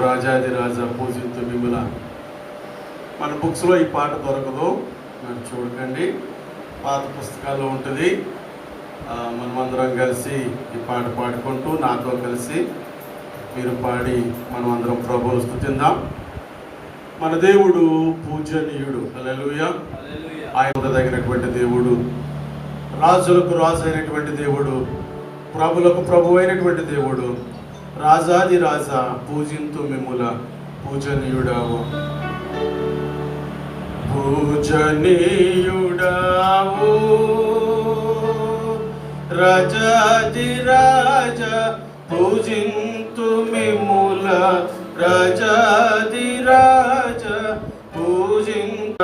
రాజాది రాజా పూజింతు మిమ్ముల. మన బుక్స్లో ఈ పాట దొరకదు, మరి చూడకండి, పాత పుస్తకాల్లో ఉంటుంది. మనమందరం కలిసి ఈ పాట పాడుకుంటూ నాతో కలిసి మీరు పాడి మనమందరం ప్రభువును స్తుతిద్దాం. మన దేవుడు పూజనీయుడు. హల్లెలూయా. ఆయన దగ్గరటువంటి దేవుడు, రాజులకు రాజు అయినటువంటి దేవుడు, ప్రభులకు ప్రభు అయినటువంటి దేవుడు, రాజాది రాజా పూజింతు మిమ్ముల పూజనీయుడావు. పూజనీయుడావు రాజాది రాజా పూజింతు మిమ్ముల, రాజాది రాజా పూజింత.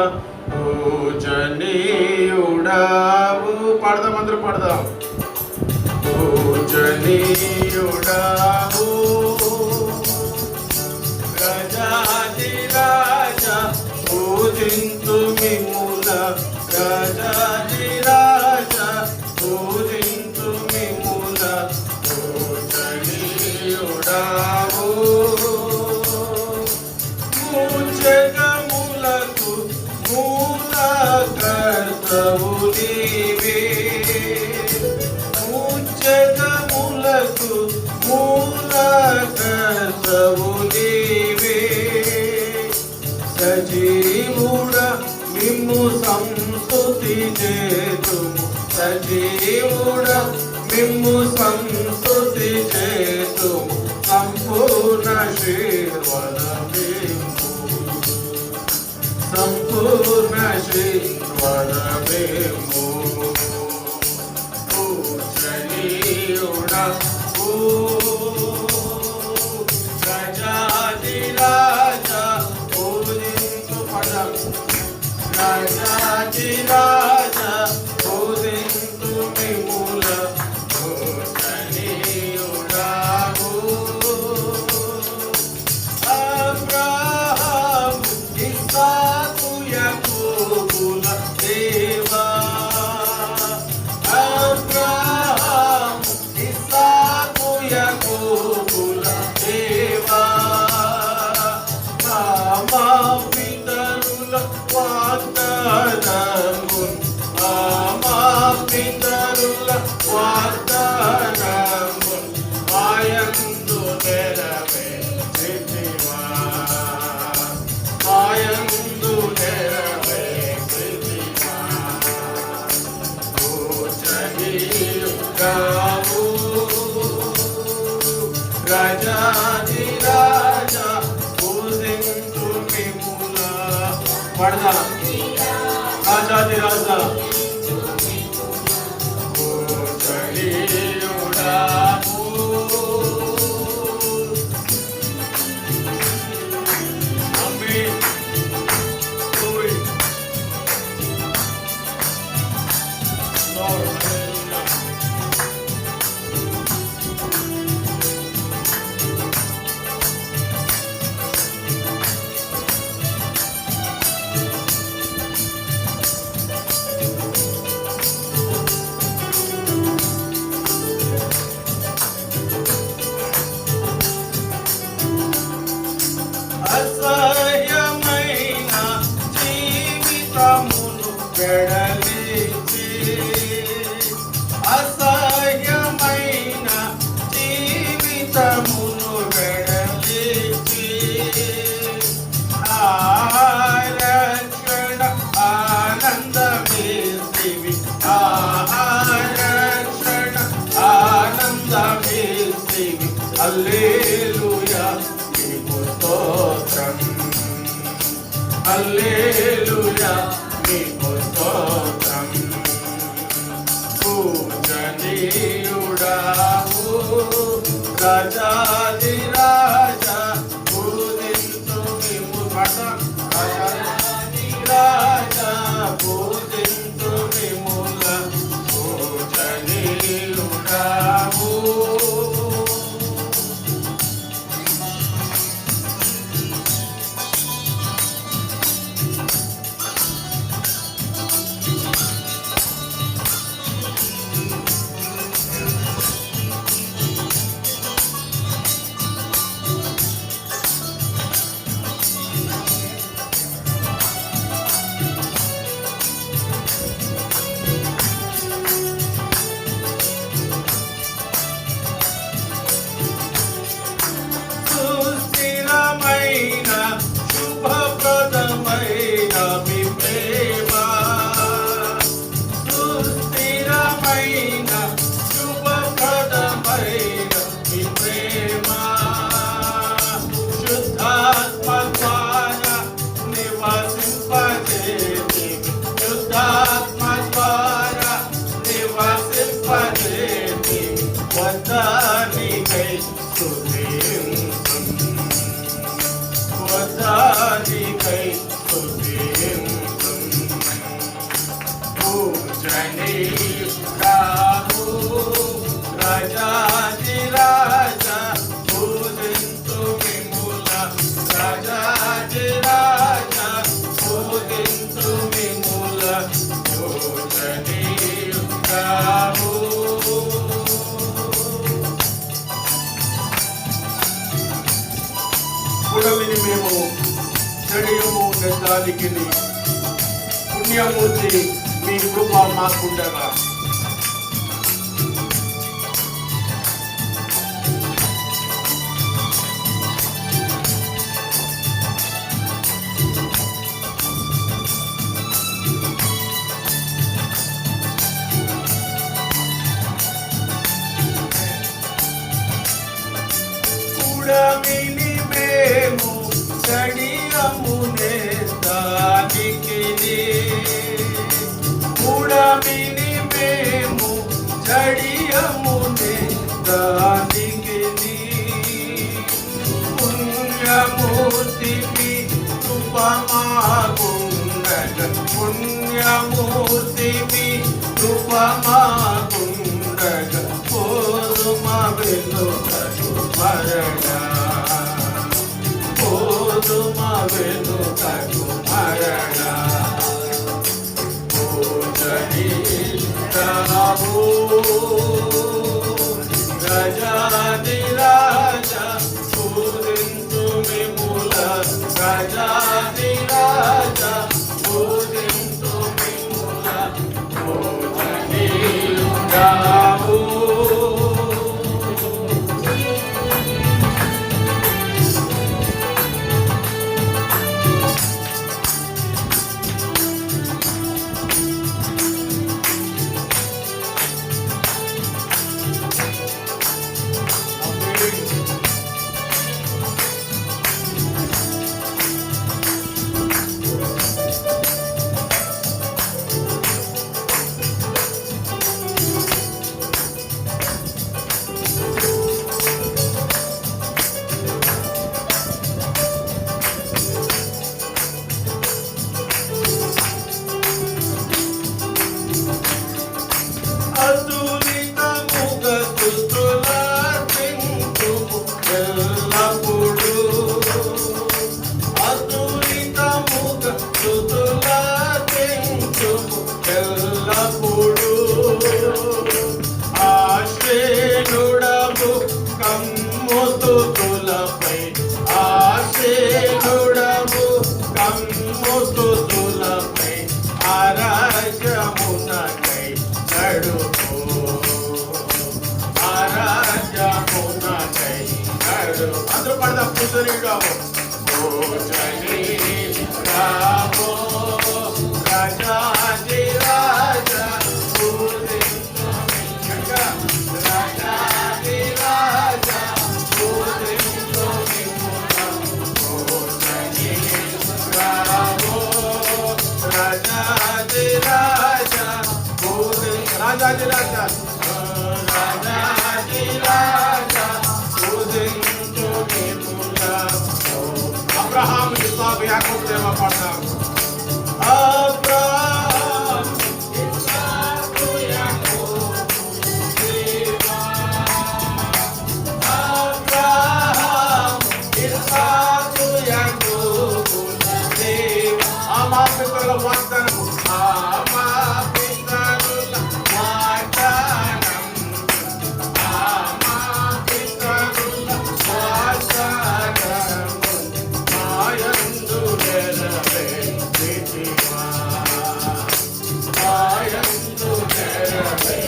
పూజనీయుడావు పాడదాం, అందరూ పాడదాం. పూజనీయుడావు రాజాది రాజా పూజింతు మిమ్ముల, రాజాది రాజా పూజింతు మిమ్ముల. పూజనీయుడావు జగములకు మూలకర్తవు నీవే, జగములకు మూలకర్తవు నీవే. సజీవుడ మిమ్ము సంస్తుతి చేతుము, సజీవుడ మిమ్ము సంస్తుతి చేతుము. సంపూర్ణ శ్రీవరమిమ్ము, సంపూర్ణ శ్రీవరమిమ్ము. పూజనీయుడావు రాజాది రాజా పూజింతు పదం, రాజాది రాజా పూజింతు మిమ్ముల. పూజనీయుడావు అబ్రహాము ఇస్సాకు యాకోబుల దేవా, అబ్రహాము ఇస్సాకు యాకోబుల దేవా. మా పితరుల వాగ్దానమున్, మా పితరుల వాగ్దానమున్ మాయందు నెరవేర్చితివా, మాయందు నెరవేర్చితివా. పూజనీయుడావు రాజాది రాజా పూజింతు మిమ్ముల. పాడదాం. రాజాది రాజా పూజనీయుడావు ఆమేన్. అసహ్యమైన జీవితమును వెడలిచి, అసహ్యమైన జీవితమును వెడలిచి. ఆరక్షణ ఆనందమేసివి, ఆరక్షణ ఆనందమేసివి. హల్లెలూయా నీకు స్తోత్రం, హల్లెలూయా నీకు స్తోత్రం. రాము రాజాది రాజా పూజింతు మిమ్ముల రాజాది రాజా పూజింతు మిమ్ముల రాము. పుడమిని మేము జడియము గద్దానికి పుణ్యమూర్తి మీ కృప మాకుండగా పుడమిని మేము జడియమునే దానికి పుడమిని మేము జడియమునే దానికి పుణ్యమూర్తికి కృపమాకుండగ పుణ్యమూర్తికి కృపమాకుండగ పోరుమ వెనుకకు మరణ పోరుమ వెనుకకు మరణ రాము రాజాది రాజా పూజింతు మిమ్ముల రాజాది రాజా పూజింతు మిమ్ముల రాము. ఆశ్రేనుడము కమ్ముతులపై ఆశ్రేనుడము కమ్ముతులపై ఆరాజమునకై నడుపు ఆరాజమునకై నడుపు. అందరూ పడదాం పూజనీయుడము పూజనీ రామో రాజాది రాజా పూజింతు రాజాది రాజా పూజింతు పూజనీ రామో రాజాది రాజా పూజింతు రాజాది రాజా రాజాది రాజా పూజింతు అబ్రహాం ఇస్సాకు యాకోబు దేవ పడతాం. Abraham, Isaac, Jacob, Deva. Abraham, Isaac, Jacob, Deva. Ama పితరుల వాగ్దానము ama పితరుల వాగ్దానం ama పితరుల వాగ్దానము మాయందు నెరవేర్చితివా మాయందు నెరవేర్చితివా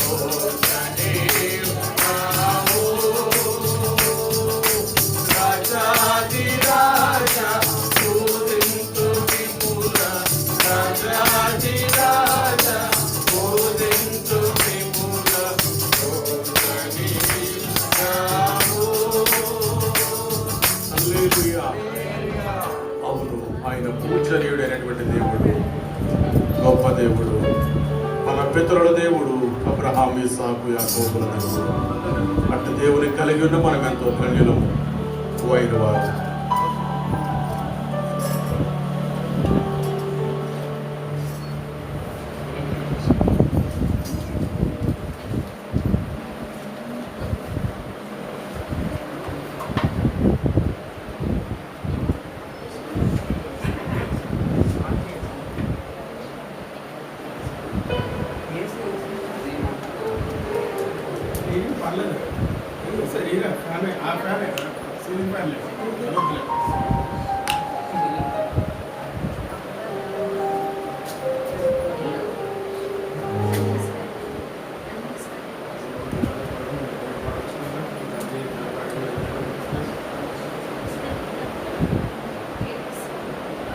ఓ రాము రాజాది రాజా పూజింతు మిమ్ముల రాజాది రాజా పూజింతు మిమ్ముల రాము. హల్లెలూయా. అవును, ఆయన పూజనీయుడైనటువంటి దేవుడు, గొప్ప దేవుడు, మన పితరుల దేవుడు, అబ్రహాం ఇస్సాకు యాకోబుల దేవుడు. అటు దేవుని కలిగి ఉన్న మనం ఎంతో ధన్యులము అయిన వారు.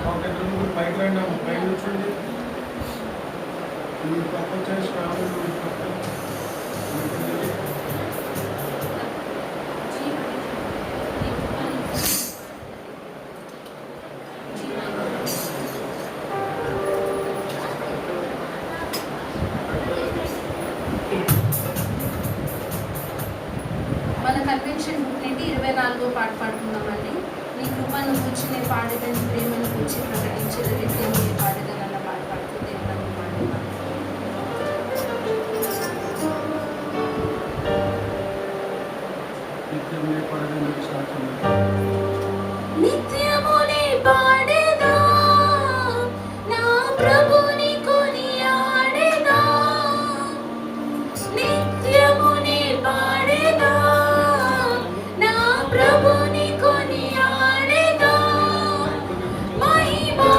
ఒక ఇద్దరు ముగ్గురు పైకి రండి అమ్మ, పైన కూర్చోండి. మీరు పక్క వచ్చేసి రావాలి, మీరు పక్క. మన కన్వెన్షన్ బుక్ నుండి 24వ పాట పాడుకుందామండి. నీ కృపను కూర్చి నేను పాడేదని, ప్రేమను కూర్చి ప్రకటించేది నిత్యం నేను పాడేదన్న పాట పాడుతూ దేవుని పాడుతున్నాను. నిత్యమే పడగని సాక్షి నిత్యమునే పాడేదా నా ప్రభుని కొనియాడేదా, నిత్యమునే పాడేదా నా ప్రభుని కొనియాడేదా, మహిమా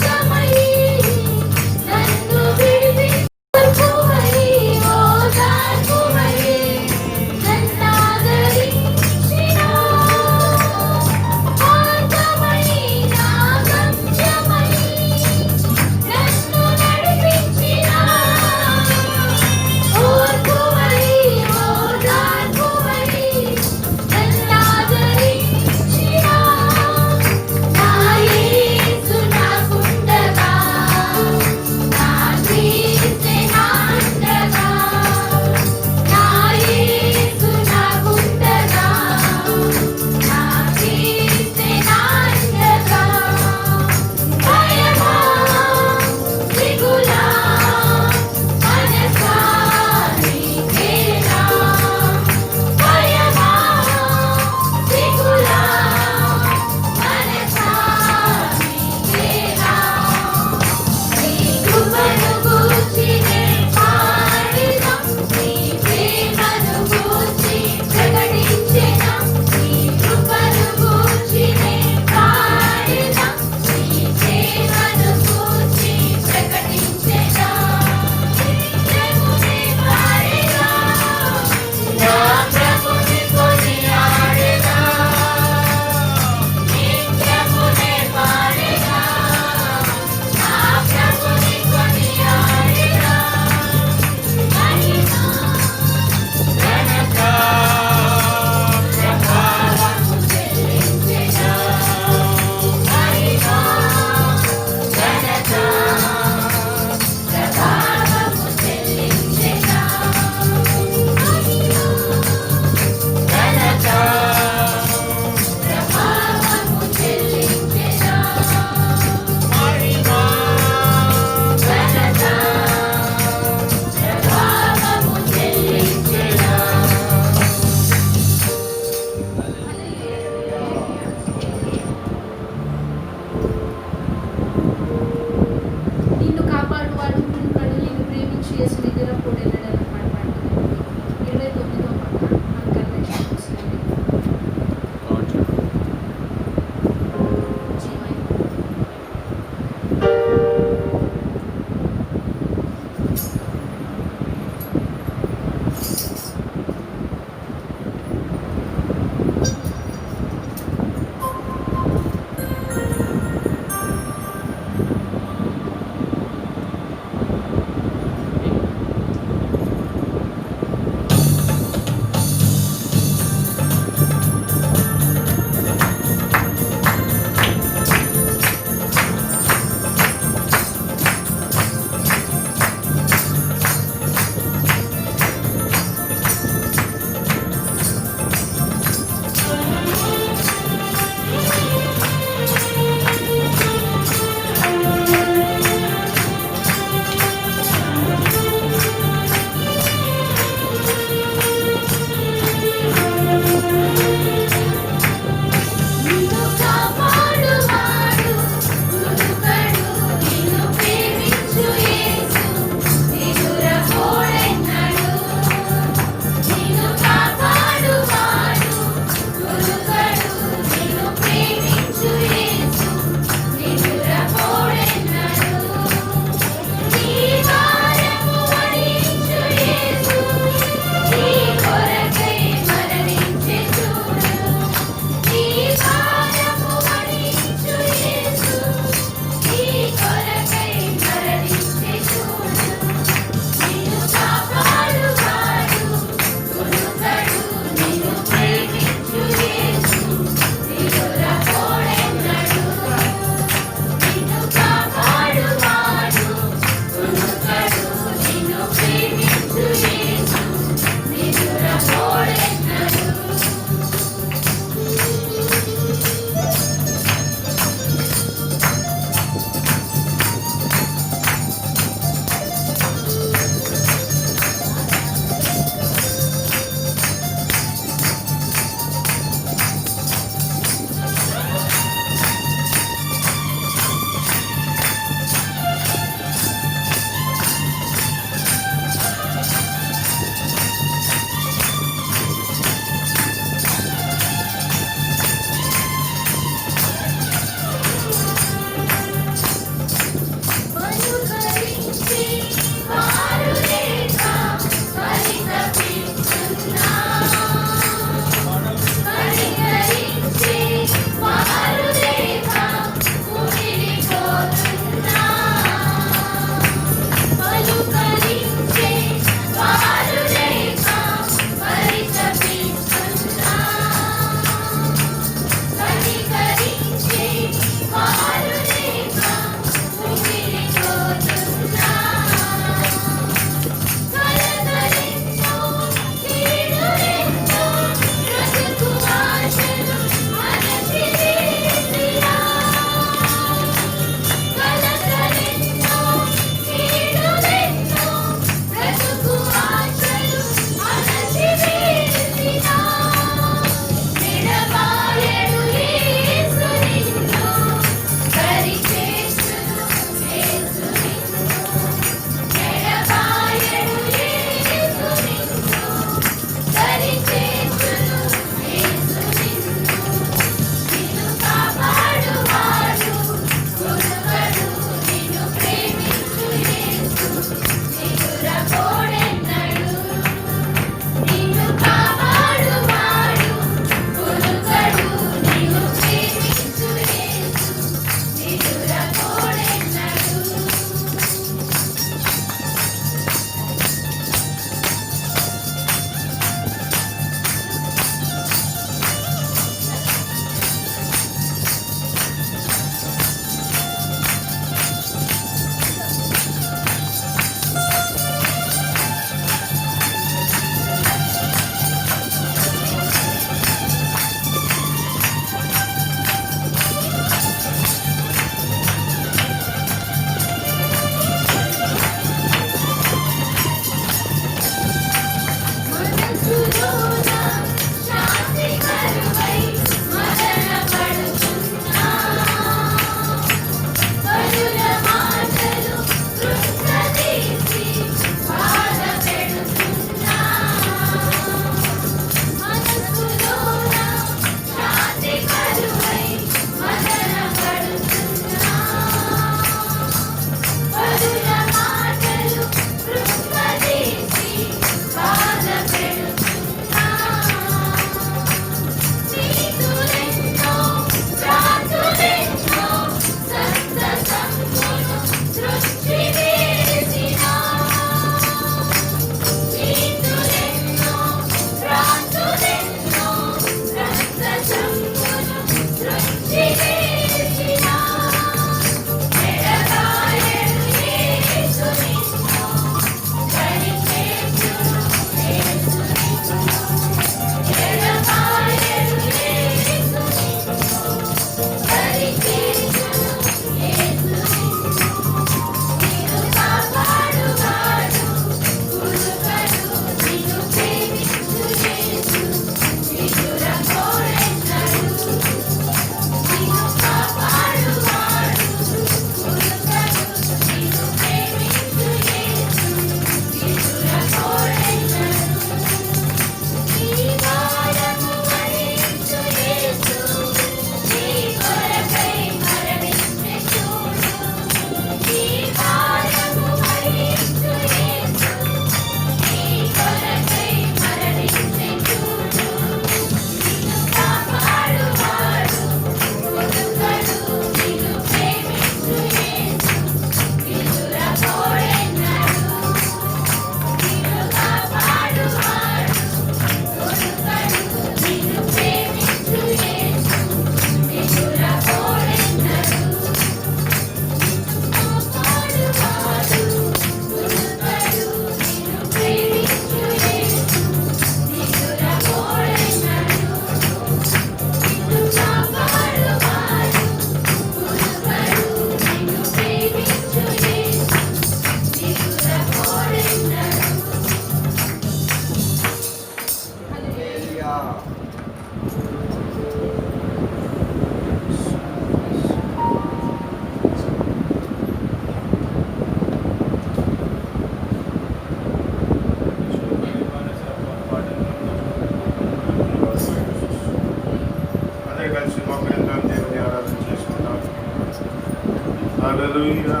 హల్లెలూయా.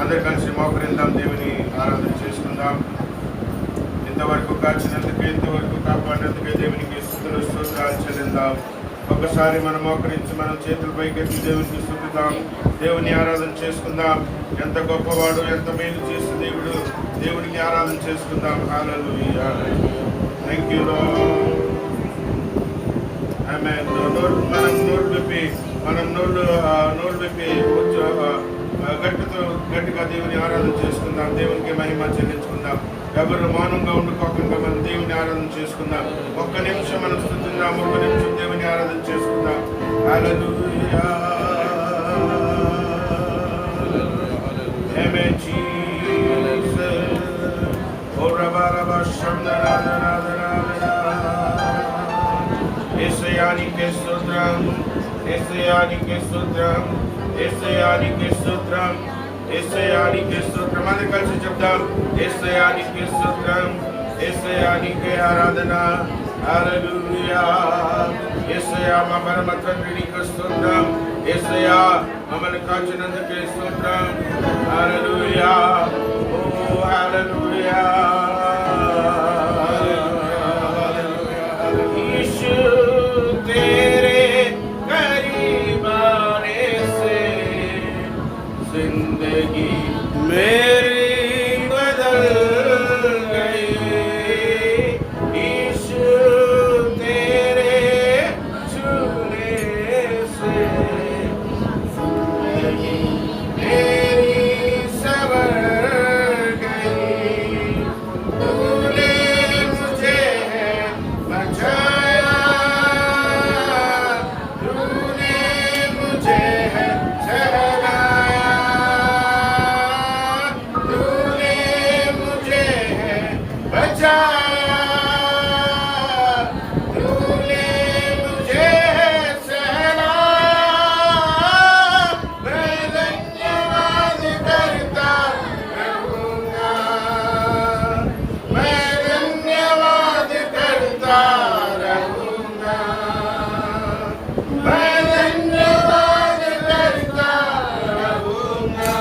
అందరు కలిసి మోకరిందాం, దేవుని ఆరాధన చేసుకుందాం. ఇంతవరకు కాచినందుకే, ఇంతవరకు కాపాడినందుకే దేవునికి స్తుతులు స్తోత్రాలు చెల్లిద్దాం. ఒకసారి మనం మోకరించి మనం చేతులు పైకెత్తి దేవునికి స్తుతిద్దాం, దేవుని ఆరాధన చేసుకుందాం. ఎంత గొప్పవాడు, ఎంత మేలు చేసే దేవుడు, దేవునికి ఆరాధన చేసుకుందాం. హల్లెలూయా. Thank you Lord. ఆమేన్. మనం నోళ్ళు విప్పి గట్టిగా దేవుని ఆరాధన చేసుకుందాం, దేవునికి మహిమ చెల్లించుకుందాం. ఎవరు మౌనంగా ఉండుకోకుండా మనం దేవుని ఆరాధన చేసుకుందాం. ఒక్క నిమిషం మనం స్తుతిద్దాం, ఒక్క నిమిషం దేవుని ఆరాధన చేసుకుందాం. హల్లెలూయా. ఆమేన్ జీసస్. ఓ రబా రబా శందనాదనాదనాదనా. యేసయ్యానికి స్తోత్రం, యేసయ్యానికి స్తోత్రం, యేసయ్యానికి స్తోత్రం, యేసయ్యానికి స్తోత్రం. అందరూ కలిసి చెప్దాం, యేసయ్యానికి స్తోత్రం, యేసయ్యానికి ఆరాధన. హల్లెలూయా. యేసయ్యా మా పరమ తండ్రి నీకు స్తోత్రం. యేసయ్యా మమ్మల్ని కాచినందుకు స్తోత్రం. హల్లెలూయా. ఓ హల్లెలూయా. ईशु तेरे करीब आने से जिंदगी मेरी बदल गई। ईशु तेरे छूने से जिंदगी मेरी संवर गई। तूने मुझे बचाया, तूने मुझे सहलाया, तूने मुझे बचाया, तूने मुझे सहलाया। मैं धन्यवाद करता रहूंगा, मैं धन्यवाद करता रहूंगा, मैं धन्यवाद करता रहूंगा।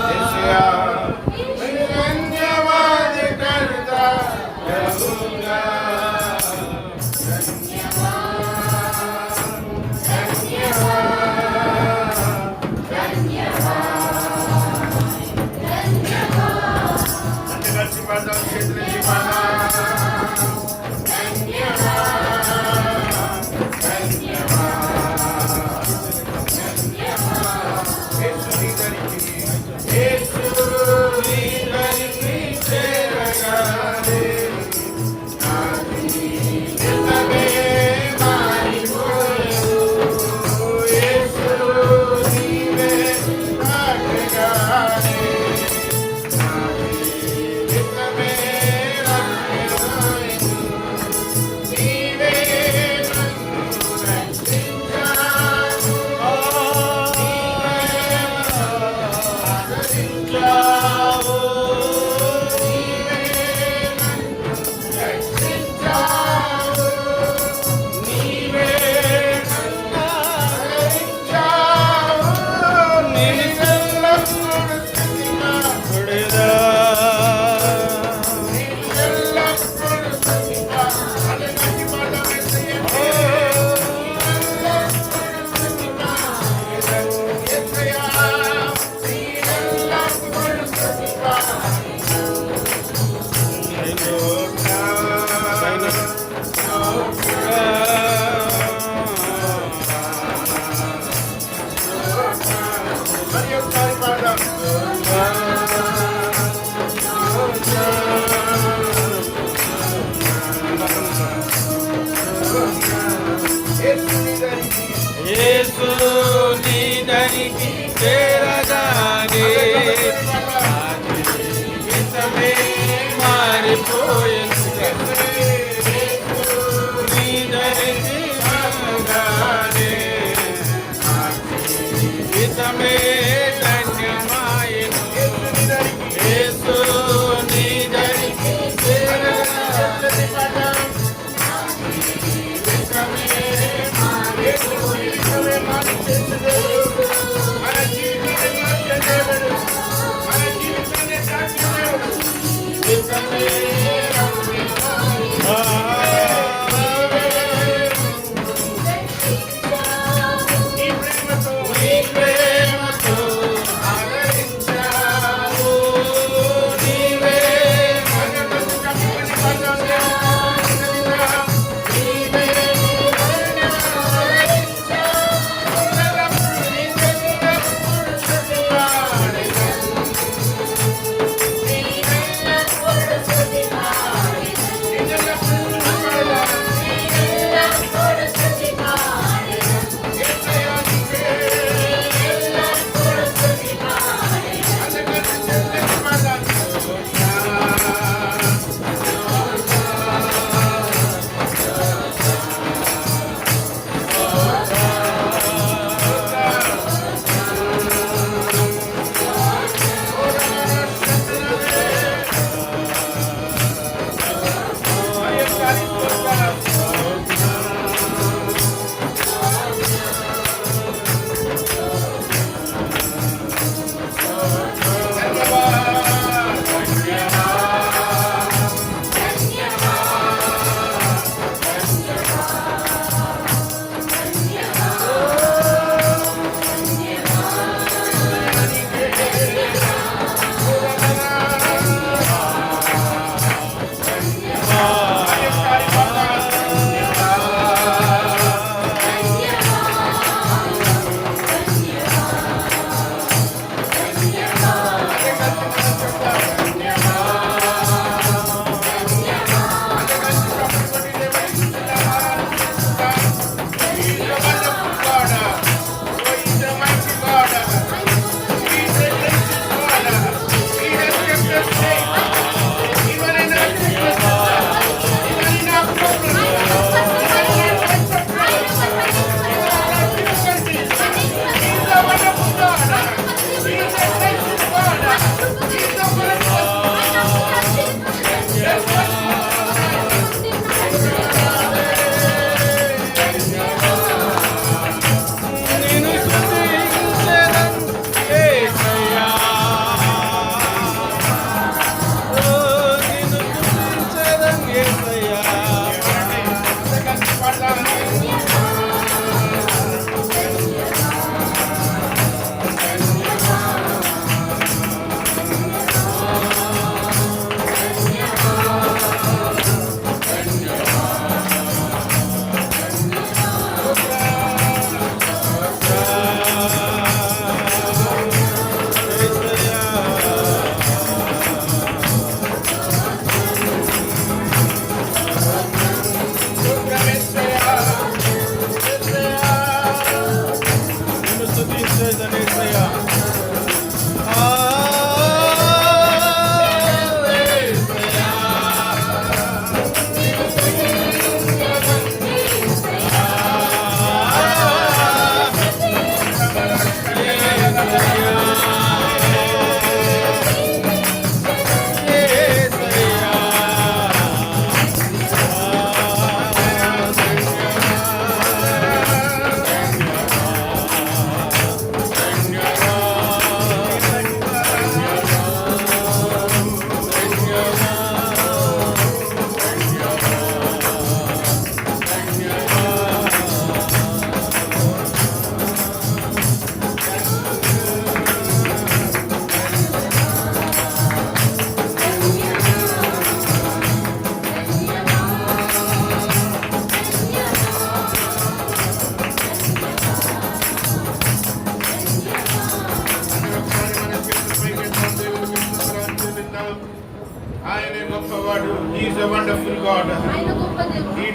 యేసయ్యా मैं धन्यवाद करता रहूंगा। అందరూ కలిసి పాడదాం, చేతులెత్తి పాడదాం. యేసు నీ దరికి చేరగానే జీవితమే మారిపోయింది. నీ దరికి చేరగానే జీవితమే ధన్యమాయెను. యేసు నీ దరికి చేరగానే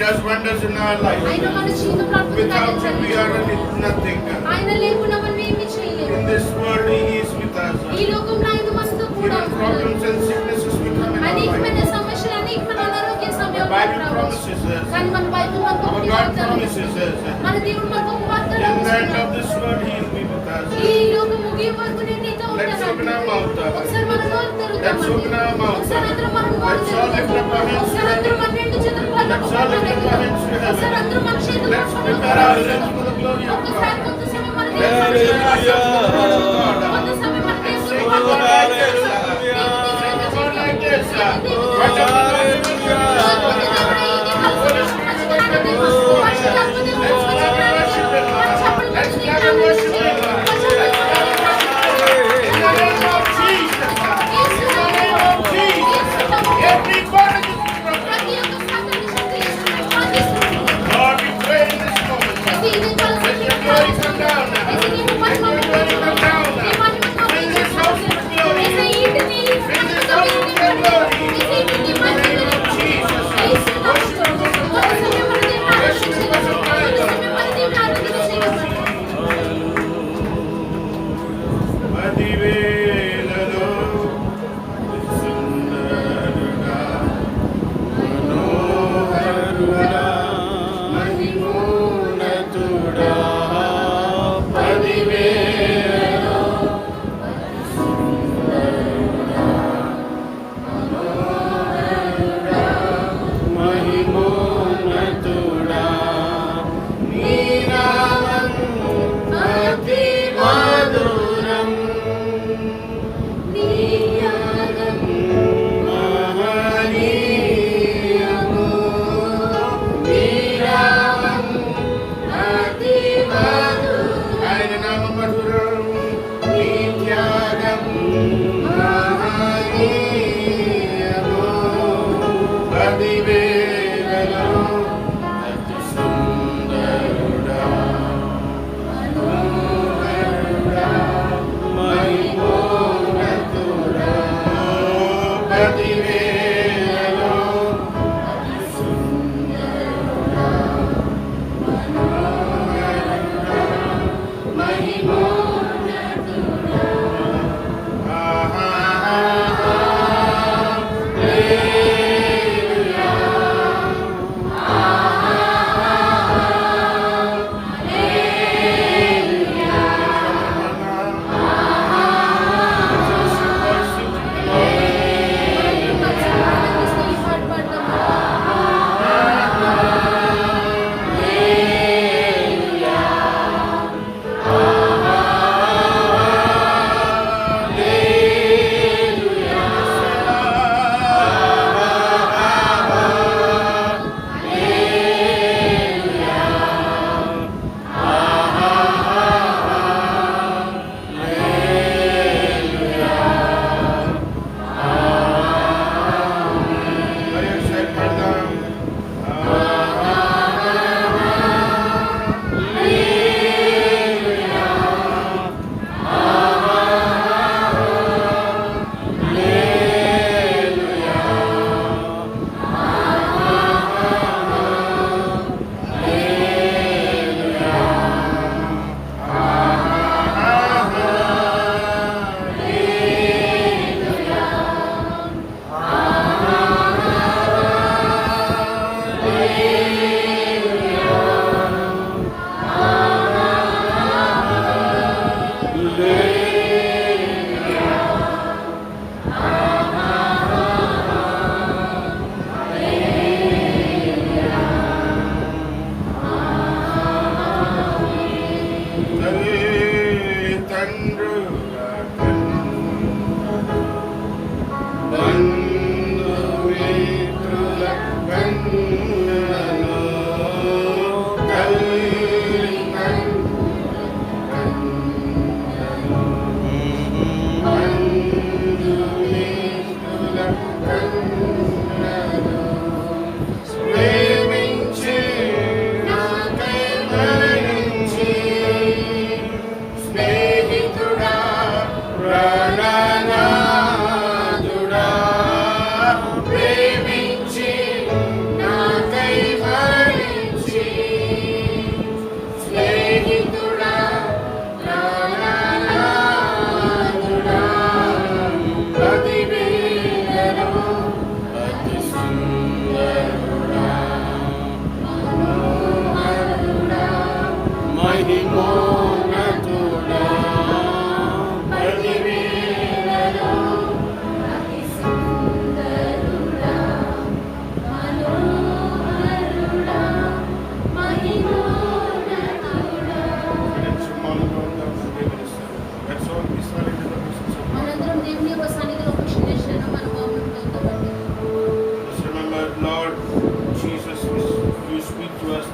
does wonders in our life. ఆయన మన జీవితంలో అద్భుత కార్యాలు Without him, we are జరిగించును. nothing. ఆయన లేకుండా మనం ఏమీ చేయలేము. In this world, he is with us. ఈ లోకంలో ఆయన మనతో కూడా Even ఉన్నాడు. problems and sicknesses will come in our అనేకమైన life. సమస్యలు, అనేకమైన అనారోగ్య The సమయంలో Bible రావచ్చు. promises us. కానీ మన బైబిల్ మనకు Our ఒకటి God వాగ్దానం promises ఇస్తుంది. us. మన దేవుడు మనకు ఒక వాగ్దానం In the end ఇస్తున్నాడు. of this world, he will be with us. ఈ లోకం ముగియ వరకు నేను నీతో Let's open our ఉంటాను. mouth. ఒకసారి మన నోరు Let's open తెరుద్దామండి. our mouth. ఒకసారి అందరూ మన నోరు Let's all lift up our తెరుద్దాం. hands ఒకసారి అందరూ మన రెండు చేతులు పైకి Let's all lift up our hands to heaven. ఒకసారి అందరూ మన చేతులు Let's పైకి prepare ourselves for the glory of ఒక్కసారి God. కొంత సమయం మన Let's దేవుని prepare ourselves for the glory of God. కొంత సమయం మన దేవుని Sing the Lord like this. Sing the Lord like this. Watch out the Lord is with us. Holy Spirit, you are with us, Lord. Let's clap and worship the Lord. Let's clap and worship the Lord. In the name of Jesus. In the name of Jesus. Every bondage is broken. ప్రతి ఒక్క సాతాను శక్తి యేసు నామములో బంధిస్తున్నాము.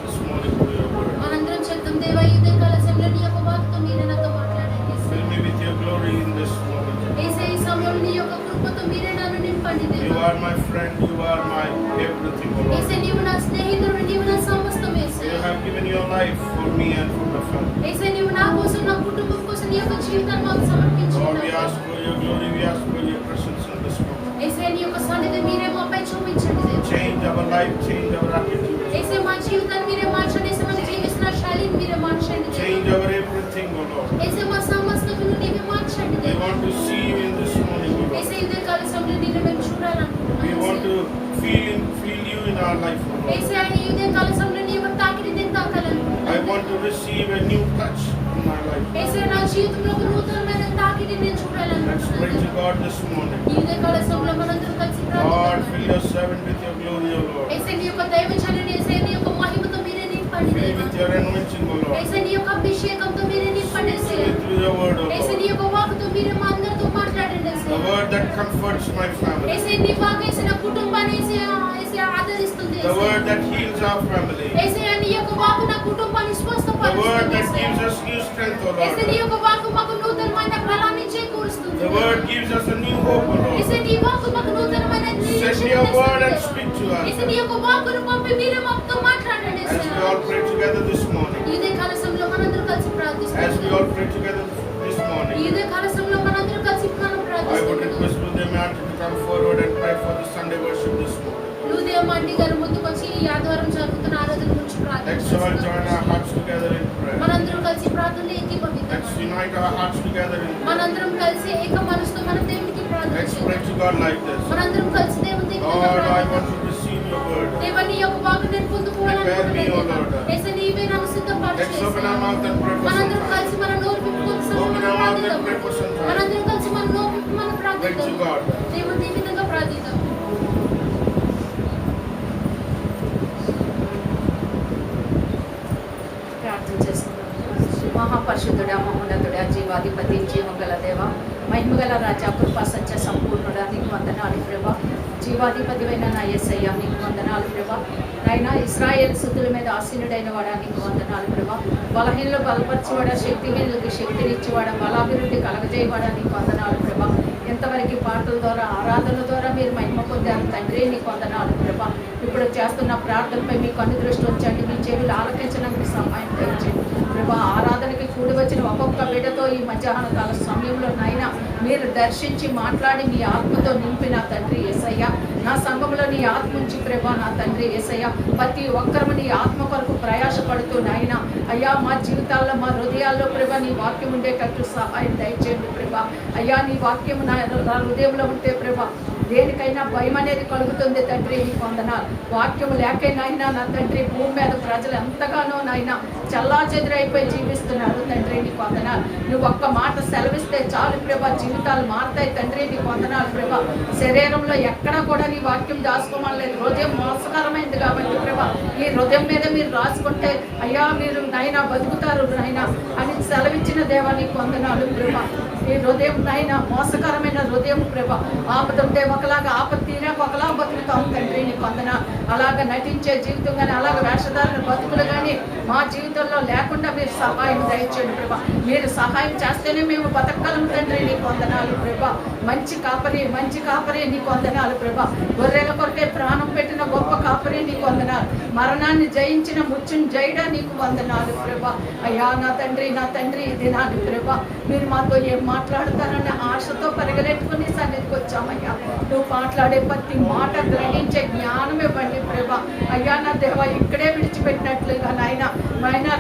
this morning through your word. మనందరం చెప్తాం దేవా ఈ ఉదయకాల సమయంలో నీ యొక్క వాక్కుతో మీరే నాతో మాట్లాడండి Fill me with your glory in this moment. యేసయ్య ఈ సమయంలో నీ యొక్క కృపతో మీరే నన్ను నింపండి You దేవా are my friend, you are my everything, O Lord. యేసయ్య నీవు నా స్నేహితుడు నీవు నా సమస్తం You Yesayya have given your life for me and for my family. యేసయ్య నీవు నా కోసం నా కుటుంబం కోసం నీ యొక్క జీవితాన్ని మాకు Lord, we సమర్పించావు ask for your glory, we ask for your presence in this moment. యేసయ్య నీ యొక్క సన్నిధి మీరే మాపై చూపించండి దేవా Change our life, change our attitude. యేసయ్య మా జీవితాన్ని మీరే మార్చండి యేసయ్య మన జీవిస్తున్న శైలిని మీరే మార్చండి దేవా Change our everything, O Lord. యేసయ్య మా సమస్తమును నీవే మార్చండి We దేవా want to see you in this morning, O Lord. యేసయ్య ఈ ఉదయకాల సమయంలో నిన్ను మేము We చూడాలనుకుంటున్నాం want to feel you in our life, O Lord. యేసయ్య ఈ ఉదయకాల సమయంలో నీ యొక్క తాకిడి నేను తాకాలనుకుంటున్నాను I want to receive a new touch in my life. యేసయ్య నా జీవితంలో ఒక నూతనమైన తాకిడి నేను Let's pray చూడాలనుకుంటున్నాను to God this morning. ఈ ఉదయకాల సమయంలో మనందరం కలిసి Lord, ప్రార్థిద్దాం. fill your servant with your glory, O Lord. యేసయ్య నీ యొక్క దైవజనుని యేసయ్య నీ యొక్క మహిమతో మీరే నింపండి Fill దేవా. with your anointing, O Lord. యేసయ్య నీ యొక్క అభిషేకంతో మీరే నింపండి Fill Yesayya. me through your word, O Yesayya Lord. నీ యొక్క వాక్కుతో మీరే మా అందరితో మాట్లాడండి The Yesayya. word that comforts my family. యేసయ్య నీ వాక్కు యేసయ్య నా కుటుంబాన్ని యేసయ్య ఆదరిస్తుంది The Yesayya. word that heals our family. యేసయ్య నీ యొక్క వాక్కు నా కుటుంబాన్ని The word స్వస్థపరుస్తుంది that Yesayya. gives us new strength, O యేసయ్య నీ Lord. యొక్క వాక్కు మాకు నూతనమైన బలాన్ని చేకూరుస్తుంది The word gives us a new hope, O Yesayya Lord. నీ వాక్కు మాకు నూతనమైన Send your word and speak to us. యేసయ్య నీ యొక్క వాక్కును పంపి మీరే మాతో మాట్లాడండి As we Yesayya. all pray together this morning. ఈ ఉదయకాల సమయంలో మనందరం కలిసి As we ప్రార్థిస్తున్నాం. all pray together this ఈ morning. ఉదయకాల సమయంలో మనందరం కలిసి మనం I would ప్రార్థిస్తున్నాం. request Brother Martin to come forward and pray for the Sunday worship this morning. లూదియమ్మ ఆంటీ గారు ముందుకొచ్చి ఈ ఆదివారం జరుగుతున్న ఆరాధన గురించి Let's all ప్రార్థిస్తున్నాం. join our hearts together in prayer. మనందరం కలిసి ప్రార్థనలో ఏకీభవిద్దాం. Let's unite our hearts together in prayer. మనందరం కలిసి ఏక మనసుతో మన దేవునికి ప్రార్థన Let's చేద్దాం. pray to God like this. మనందరం కలిసి దేవుని దగ్గర Lord, I want ప్రార్థిద్దాం. to receive your word. దేవా నీ యొక్క వాక్కు నేను Prepare me, O పొందుకోవాలనుకుంటున్నాను. Lord. యేసయ్య నీవే నన్ను సిద్ధపరచు Let's open Yesayya. our mouth and pray for some మనందరం time. కలిసి మన నోరు విప్పి కొంతసేపు Open మనం our mouth and ప్రార్థిద్దాం. pray for some time. మనందరం కలిసి మన నోరు విప్పి మనం Pray to ప్రార్థిద్దాం. God. దేవుని ఈ విధంగా ప్రార్థిద్దాం. ప్రార్థన చేసుకుందాం. మహాపరిశుద్ధుడా మహోన్నతుడా జీవాధిపతి జీవగల దేవ మహిమగల రాజా కృపా సత్య సంపూర్ణుడా నీకు వందనాలు ప్రభా. జీవాధిపతివైన నా యేసయ్య నీకు వందనాలు ప్రభా. నాయనా ఇశ్రాయేలు సుతుల మీద ఆసీనుడైన వాడా నీకు వందనాలు ప్రభా. బలహీనలు బలపరచువాడా శక్తిహీనులకు శక్తినిచ్చేవాడా బలాభివృద్ధి కలగజేయవాడా నీకు వందనాలు ప్రభా. ఎంతవరకు పాటల ద్వారా ఆరాధనల ద్వారా మీరు మహిమ పొందారు తండ్రి నీకు వందనాలు ప్రభా. ఇప్పుడు చేస్తున్న ప్రార్థనపై మీ కన్ను దృష్టి ఉంచండి, మీ చెవులు ఆలకించడానికి సహాయం చేయండి ప్రభా. ఆరాధనకి కూడి వచ్చిన ఒక్కొక్క బిడ్డతో ఈ మధ్యాహ్న కాల సమయంలో నాయన మీరు దర్శించి మాట్లాడి మీ ఆత్మతో నింపిన తండ్రి యేసయ్య. నా సంఘంలో నీ ఆత్మ ఉంచి ప్రభా నా తండ్రి యేసయ్య. ప్రతి ఒక్కరము నీ ఆత్మ కొరకు ప్రయాసపడుతూ నాయన అయ్యా మా జీవితాల్లో మా హృదయాల్లో ప్రభా నీ వాక్యం ఉండేటట్టు సహాయం దయచేయండి ప్రభా. అయ్యా నీ వాక్యం నా హృదయంలో ఉంటే ప్రభా దేనికైనా భయం అనేది కలుగుతుంది తండ్రి నీకు వందనాలు. వాక్యం లేకైనా నా తండ్రి భూమి మీద ప్రజలు ఎంతగానో నాయన చల్లా చెదురైపోయి జీవిస్తున్నారు తండ్రి నీకు వందనాలు. నువ్వు ఒక్క మాట సెలవిస్తే చాలు ప్రభా జీవితాలు మారుతాయి తండ్రి నీకు వందనాలు ప్రభా. శరీరంలో ఎక్కడా కూడా నీ వాక్యం దాచుకోమలేదు. హృదయం మోసకరమైంది కాబట్టి ప్రభా ఈ హృదయం మీద మీరు రాసుకుంటే అయ్యా మీరు నాయన బతుకుతారు నాయన అని సెలవిచ్చిన దేవా నీకు వందనాలు ప్రభా. ఈ హృదయం నాయన మోసకరమైన హృదయం ప్రభా. ఆపదుంటే ఒకలాగా ఆపద తీరాక ఒకలా బతుకుతాం తండ్రి నీకు వందనాలు. అలాగ నటించే జీవితం కానీ అలాగ వేషధారణ బతుకులు కానీ మా జీవితంలో లేకుండా మీరు సహాయం దయచేయండి ప్రభా. మీరు సహాయం చేస్తేనే మేము బతకగలం తండ్రి నీకు వందనాలు ప్రభా. మంచి కాపరి నీకు వందనాలు ప్రభా. గొర్రెల కొరకే ప్రాణం పెట్టిన గొప్ప కాపరి నీకు వందనాలు. మరణాన్ని జయించిన మృత్యుంజయుడా నీకు వందనాలు ప్రభా. అయ్యా నా తండ్రి ఇది నాది ప్రభా. మీరు మాతో ఏం మాట్లాడతారన్న ఆశతో పరిగెట్టుకుని సన్నిధికి వచ్చామయ్యా. నువ్వు మాట్లాడే ప్రతి మాట గ్రహించే జ్ఞానం ఇవ్వండి ప్రభా. అయ్యా నా దేవ ఇక్కడే విడిచిపెట్టినట్లుగా నాయన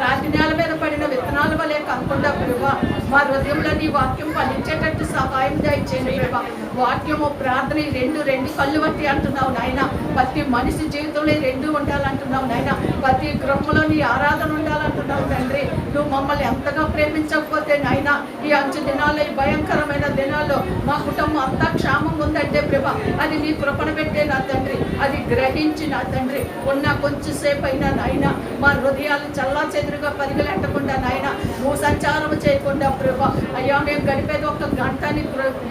రాతి నేల మీద పడిన విత్తనాల వలె కాకుండా ప్రభా మా హృదయంలో నీ వాక్యం ఫలించేటట్టు సహాయం దయచేయండి ప్రభా. వాక్యము ప్రార్థన ఈ రెండు కళ్ళు వంటి అంటున్నావు నాయన. ప్రతి మనిషి జీవితంలో ఈ రెండు ఉండాలంటున్నావు నాయన. ప్రతి గృహంలో నీ ఆరాధన ఉండాలంటున్నావు తండ్రి. నువ్వు మమ్మల్ని ఎంతగా ప్రేమించకపోతే నాయన ఈ అంచు దినాల్లో ఈ భయంకరమైన దినాల్లో మా కుటుంబం అంతా క్షేమం ఉందంటే ప్రభా అది నీ కృపణ పెట్టే నా తండ్రి. అది గ్రహించి నా తండ్రి ఉన్న కొంచెంసేపు అయినా నాయన మా హృదయాలు చల్లా చెదురుగా పరిగెలెట్టకుండా నాయన నువ్వు సంచారం చేయకుండా ప్రభా. అయ్యా మేము గడిపేది ఒక గంట అని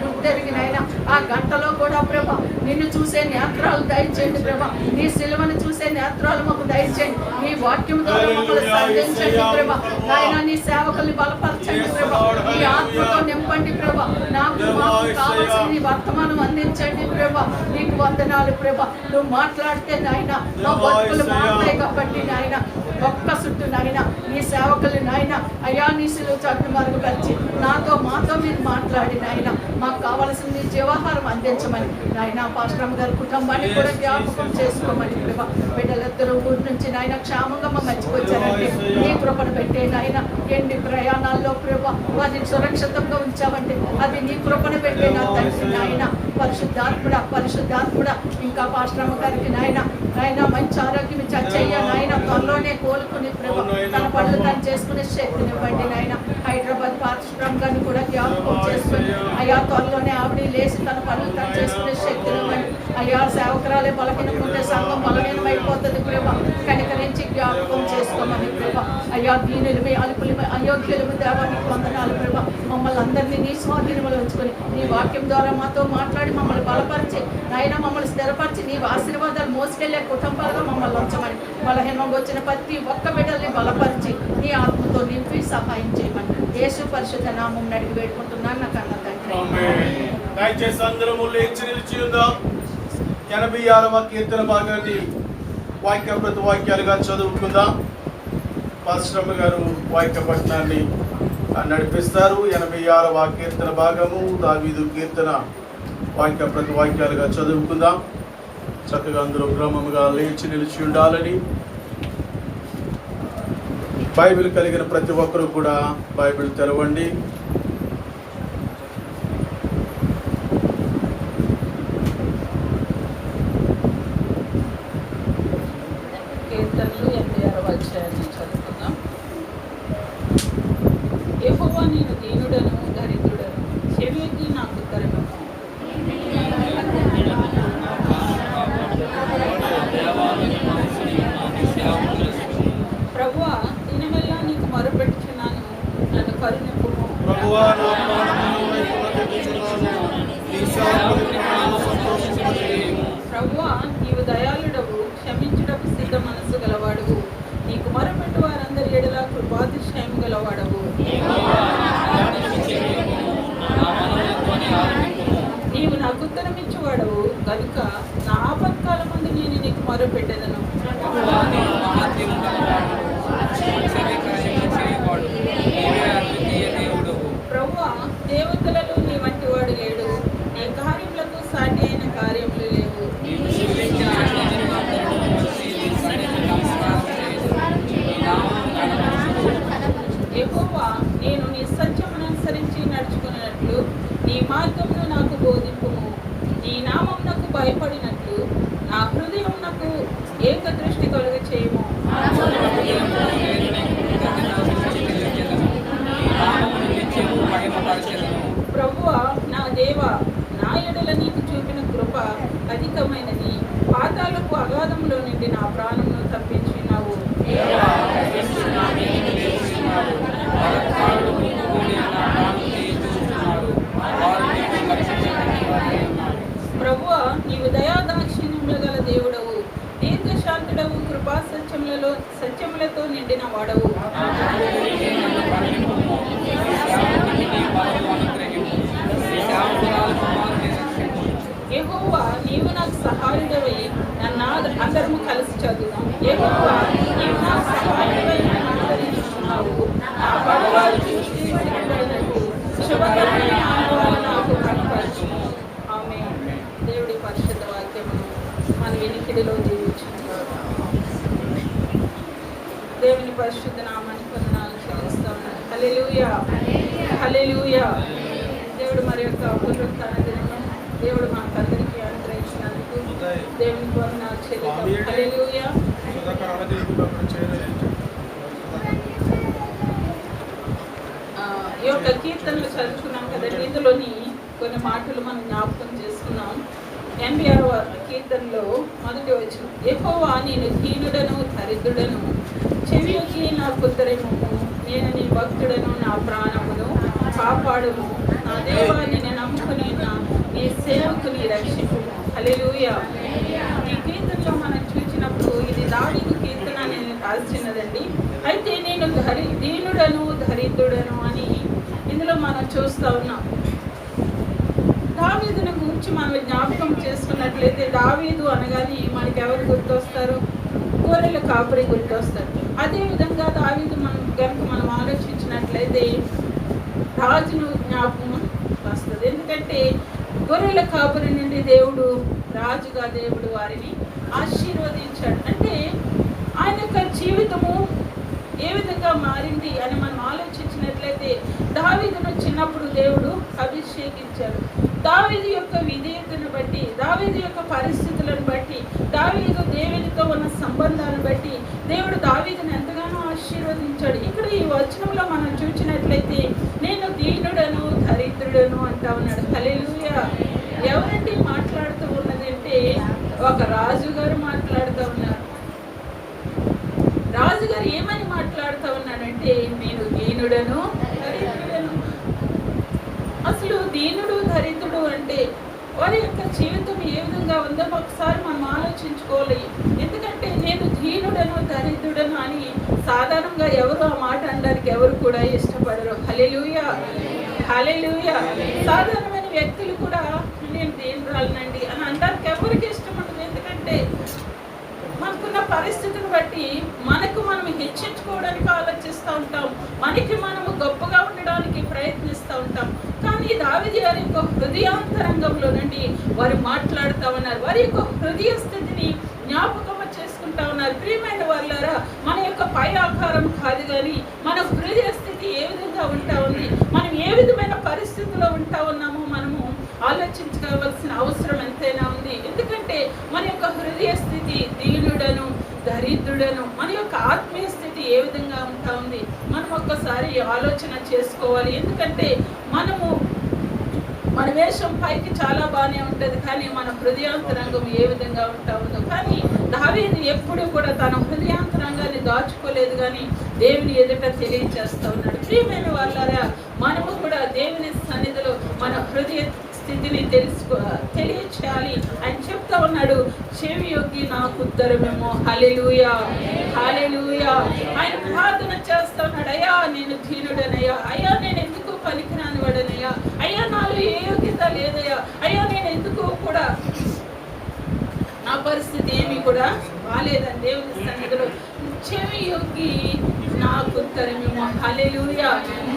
గుర్తెరిగినైనా ఆ గంటలో కూడా ప్రభా నిన్ను చూసే నేత్రాలు దయచేయండి ప్రభా. నీ సిలువను చూసే నేత్రాలు మాకు దయచేయండి. నీ వాక్యం ద్వారా మమ్మల్ని సంధించండి ప్రభా. నాయన నీ సేవకుల్ని బలపరచండి ప్రభా. నీ ఆత్మతో నింపండి ప్రభా. మాకు కావాల్సిన నీ వర్తమానం అందించండి ప్రభా. నీకు వందనాలు ప్రభా. నువ్వు మాట్లాడితే నాయన మా బతుకులు మాట్లాడే కాబట్టి నాయన ఒక్క చుట్టూ నాయన నీ సేవకులు నాయన అయ్యా నీ సిలువ చాటును మరుగుపరిచి మాతో మీరు మాట్లాడి నాయన మాకు కావాల్సిన నీ జీవాహారం అందించమని నాయన పాస్టర్ గారి కుటుంబాన్ని కూడా జ్ఞాపకం చేసుకోమని ప్రభా. బిడ్డలిద్దరూ ఊరి నుంచి నాయన క్షేమంగా మా మర్చిపోచ్చారంటే నీ కృపను పెట్టే నాయన ఎన్ని ప్రయాణాల్లో ప్రభా వారిని సురక్షితంగా ఉంచావంటే అది నీ కృపను పెట్టే నా తండ్రి నాయన. పరిశుద్ధాత్ముడా ఇంకా పాస్టర్ గారికి నాయన మంచి ఆరోగ్యం చచ్చయ్య నాయన త్వరలోనే కోలుకుని ప్రభా తన పనులు తను చేసుకునే శక్తినివ్వండి నాయన. హైదరాబాద్ పాస్టర్ గారిని కూడా జ్ఞాపకం చేసుకుని అయ్యా త్వరలోనే ఆవిడ లేచి తన పనులు తను చేసుకునే శక్తినివ్వండి అయ్యా. సేవకురాలే బలహీనకుంటే సంఘం బలహీనమైపోతుంది ప్రభా. కనికరించి జ్ఞాపకం చేసుకోమని ప్రభా. అయ్యా దీనులమే అలుపులమే అయోగ్యులము దేవానికి వందనాలు ప్రభా. మమ్మల్ని అందరినీ నీ స్వాధీనంలో ఉంచుకొని నీ వాక్యం ద్వారా మాతో మాట్లాడి మమ్మల్ని బలపరిచి నాయన మమ్మల్ని స్థిరపరిచి నీ ఆశీర్వాదాలు మోసుకెళ్లే కుటుంబాలుగా మమ్మల్ని ఉంచమని. బలహీనంగా వచ్చిన ప్రతి ఒక్క బిడ్డల్ని బలపరిచి నీ ఆత్మతో నింపి సహాయం చేయమని యేసు పరిశుద్ధ నామం అడిగి వేడుకుంటున్నాను నా కన్న తండ్రి. దయచేసి అందరము లేచి నిలిచి ఉందాం. 86వ కీర్తన భాగాన్ని ప్రతి వాక్యాలుగా చదువుకుందాం. పాస్టర్ గారు వాక్య పట్టణాన్ని నడిపిస్తారు. 86వ కీర్తన భాగము దావీదు కీర్తన ప్రతి వాక్యాలుగా చదువుకుందాం. చక్కగా అందరూ క్రమముగా లేచి నిలిచి ఉండాలని బైబిల్ కలిగిన ప్రతి ఒక్కరూ కూడా బైబిల్ తెరవండి. కీర్తనలు 86వ అధ్యాయాన్ని చదువుకుందాం. యెహోవా నేను దీనుడను దరిద్రుడను, చెవియొగ్గి నాకు ఉత్తరమిమ్ము. ప్రభువా దినమెల్లా నీకు మొరపెట్టుచున్నాను, నన్ను కరుణింపుము. ప్రభువా నీవు దయాళుడవు, క్షమించుటకు సిద్ధ మనస్సు గలవాడవు, నీకు మొరపెట్టు వారందరి ఎడల కృపాతిశయము గలవాడవు. నీవు నాకు ఉత్తరమిచ్చువాడవు కనుక నా ఆపత్కాల ముందు నేను నీకు మొరపెట్టెదను. ప్రభువా దేవతలలో నీ వంటి వాడు లేడు, నీ కార్యములకు సాటి అయిన కార్యములు లేవు. యెహోవా నేను నీ సత్యమును అనుసరించి నడుచుకున్నట్లు నీ మార్గమును నాకు బోధింపుము. నీ నామమునకు భయపడినట్లు నా హృదయమునకు ఏక దృష్టి కలుగ చేయము. ప్రభువా నా దేవా, నా ఎడల నీకు చూపిన కృప అధికమైనది. పాతాళపు అగాధంలో నుండి నా ప్రాణమును తప్పించినావు. ప్రభువా నీవు దయాదాక్షిణ్యముల గల దేవుడవు, దీర్ఘశాంతుడవు, కృపా సత్యములతో నిండిన వాడవు. యెహోవా నీవు నాకు సహాయుడవై నన్ను అందరము కలిసి చదువుదాం. యెహోవా నీవు నాకు సహాయుడవై నన్ను ఆదరించుచున్నావు. నా పగవారు చూసి సిగ్గుపడినట్టు శుభకరమైన అనుభవాలు నాకు కనపరచుము. ఆమేన్. దేవుడి పరిశుద్ధ వాక్యమును మన వినికిడిలో దీవించుచున్నాము. దేవుని పరిశుద్ధ నామానికి వందనాలు చెల్లిస్తాము. హల్లెలూయా, హల్లెలూయా. దేవుడు మరి యొక్క పునరుత్థాన దినము దేవుడు మాకందరికీ అనుగ్రహించినందుకు దేవునికి వందనాలు చెల్లిస్తాము. హల్లెలూయా. ఈ యొక్క కీర్తనలు చదువుకున్నాం కదండి. ఇందులోని కొన్ని మాటలు మనం జ్ఞాపకం చేసుకున్నాం. 86వ కీర్తనలో మొదటి వచనం, యెహోవా నేను దీనుడను దరిద్రుడను, చెవియొగ్గి నాకు ఉత్తరమిమ్ము. నేను నీ భక్తుడను, నా ప్రాణమును కాపాడుము. నా దేవాన్ని నేను నమ్ముకుని ఉన్నా, నీ సేవకుని రక్షింపు. హల్లెలూయా. ఈ కీర్తనలో మనం చూసినప్పుడు ఇది దావీదు కీర్తన నేను రాసినదండి. అయితే నేను దీనుడను దరిద్రుడను అని ఇందులో మనం చూస్తూ ఉన్నాం. దావీదుని గురించి మనం జ్ఞాపకం చేసుకున్నట్లయితే దావీదు అనగానే మనకి ఎవరు గుర్తొస్తారు? గొర్రెల కాపరి గుర్తొస్తారు. అదేవిధంగా దావీదు మనం ఆలోచించినట్లయితే రాజును జ్ఞాపకం వస్తుంది. ఎందుకంటే గొర్రెల కాపరి నుండి దేవుడు రాజుగా దేవుడు వారిని ఆశీర్వదించాడు. అంటే ఆయన యొక్క జీవితము ఏ విధంగా మారింది అని మనం ఆలోచించినట్లయితే దావీదును చిన్నప్పుడు దేవుడు అభిషేకించాడు. దావీదు యొక్క విధేయతను బట్టి, దావీదు యొక్క పరిస్థితులను బట్టి, దావీదు దేవునితో ఉన్న సంబంధాలను బట్టి దేవుడు దావీదును ఎంతగానో ఆశీర్వదించాడు. ఇక్కడ ఈ వచనంలో మనం చూసినట్లయితే నేను దీనుడను దరిద్రుడను అంటా ఉన్నాడు. హల్లెలూయా. ఎవరండి మాట్లాడుతూ ఉన్నదంటే ఒక రాజుగారు మాట్లాడుతూ ఉన్నారు. రాజుగారు ఏమని మాట్లాడుతూ ఉన్నాడంటే నేను దీనుడను దరిద్రుడను. అసలు దీనుడు దరిద్రుడు అంటే వారి యొక్క జీవితం ఏ విధంగా ఉందో ఒకసారి మనం ఆలోచించుకోవాలి. ఎందుకంటే నేను దీనుడను దరిద్రుడను అని సాధారణంగా ఎవరు ఆ మాట అనడానికి ఎవరు కూడా ఇష్టపడరు. హల్లెలూయా, హల్లెలూయా. సాధారణమైన వ్యక్తులు కూడా నేను దీనురాలనండి అని అనడానికి ఎవరికి ఇష్టం ఉండదు. ఎందుకంటే మనకున్న పరిస్థితిని బట్టి మనకు మనం హెచ్చించుకోవడానికి ఆలోచిస్తూ ఉంటాం, మనకి మనము గొప్పగా ఉండడానికి ప్రయత్నిస్తూ ఉంటాం. కానీ దావీదు గారి యొక్క హృదయాంతరంగంలో నుండి వారు మాట్లాడుతూ ఉన్నారు. వారి యొక్క హృదయ స్థితిని జ్ఞాపకం చేసుకుంటా ఉన్నారు. ప్రియమైన వాళ్ళారా, మన యొక్క పై ఆకారం కాదు కానీ మన హృదయ స్థితి ఏ విధంగా ఉంటా ఉంది, మనం ఏ విధమైన పరిస్థితిలో ఉంటా ఉన్నామో మనము ఆలోచించుకోవాల్సిన అవసరం ఎంతైనా ఉంది. ఎందుకంటే మన యొక్క హృదయ స్థితి దీనుడను దరిద్రుడను, మన యొక్క ఆత్మీయ స్థితి ఏ విధంగా ఉంటా ఉంది మనం ఒక్కసారి ఆలోచన చేసుకోవాలి. ఎందుకంటే మన వేషం పైకి చాలా బాగానే ఉంటుంది, కానీ మన హృదయాంతరంగం ఏ విధంగా ఉంటా ఉందో. కానీ దావీదు ఎప్పుడు కూడా తన హృదయాంతరంగాన్ని దాచుకోలేదు, కానీ దేవుని ఎదుట తెలియజేస్తూ ఉన్నాడు. ప్రియమైన వాళ్ళారా, మనము కూడా దేవుని సన్నిధిలో మన హృదయ స్థితిని తెలియచేయాలి అని చెప్తా ఉన్నాడు. చెవి యొగ్గి నాకు ఉత్తరమేమో. హల్లెలూయా, హల్లెలూయా. ఆయన ప్రార్థన చేస్తా ఉన్నాడు. అయ్యా నేను దీనుడనయ్యా, అయ్యా నేను ఎందుకు పనికిరాని వాడనయ్యా, అయ్యా నాలో ఏ యోగ్యత లేదయ్యా, అయ్యా నేను ఎందుకు కూడా నా పరిస్థితి ఏమీ కూడా బాలేదని దేవుని సన్నిధిలో చెవి యొగ్గి నాకు ఉత్తరమేమో. హల్లెలూయా.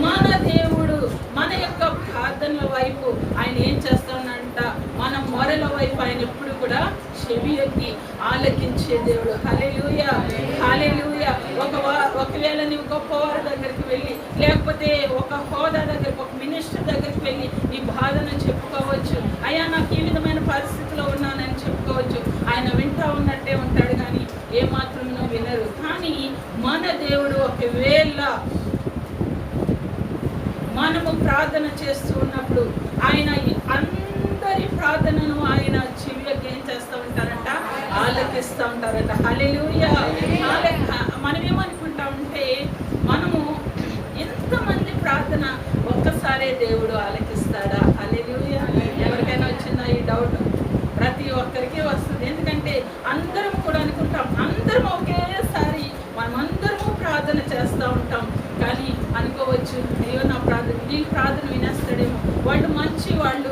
మన దేవుడు మన యొక్క ప్రార్థనల వైపు ఆయన ఏం చేస్తానంట, మన మొరల వైపు ఆయన ఎప్పుడు కూడా చెవి యొగ్గి ఆలకించే దేవుడు. హల్లెలూయా, హల్లెలూయా. ఒకవేళ నీవు గొప్పవారి దగ్గరికి వెళ్ళి, లేకపోతే ఒక హోదా దగ్గరికి, ఒక మినిస్టర్ దగ్గరికి వెళ్ళి నీ బాధను చెప్పుకోవచ్చు. అయ్యా నాకు ఈ విధమైన పరిస్థితిలో ఉన్నానని చెప్పుకోవచ్చు. ఆయన వింటా ఉన్నట్టే ఉంటాడు, కానీ ఏమాత్రం వినరు. కానీ మన దేవుడు ఒకవేళ మనము ప్రార్థన చేస్తూ ఉన్నప్పుడు ఆయన అందరి ప్రార్థనను ఆయన చెవిలోకి ఏం చేస్తూ ఉంటారంట, ఆలకిస్తూ ఉంటారంట. హల్లెలూయా. మనం ఏమనుకుంటా ఉంటే మనము ఎంతమంది ప్రార్థన ఒక్కసారే దేవుడు ఆలకిస్తాడా? హల్లెలూయా. ఎవరికైనా వచ్చిందా ఈ డౌట్? ప్రతి ఒక్కరికి వస్తుంది. ఎందుకంటే అందరం కూడా అనుకుంటాం, అందరం ఒకేసారి మనమందరము ప్రార్థన చేస్తూ ఉంటాం. కానీ అనుకోవచ్చు, అయ్యో నా ప్రార్థన వినేస్తాడేమో, వాళ్ళు మంచి వాళ్ళు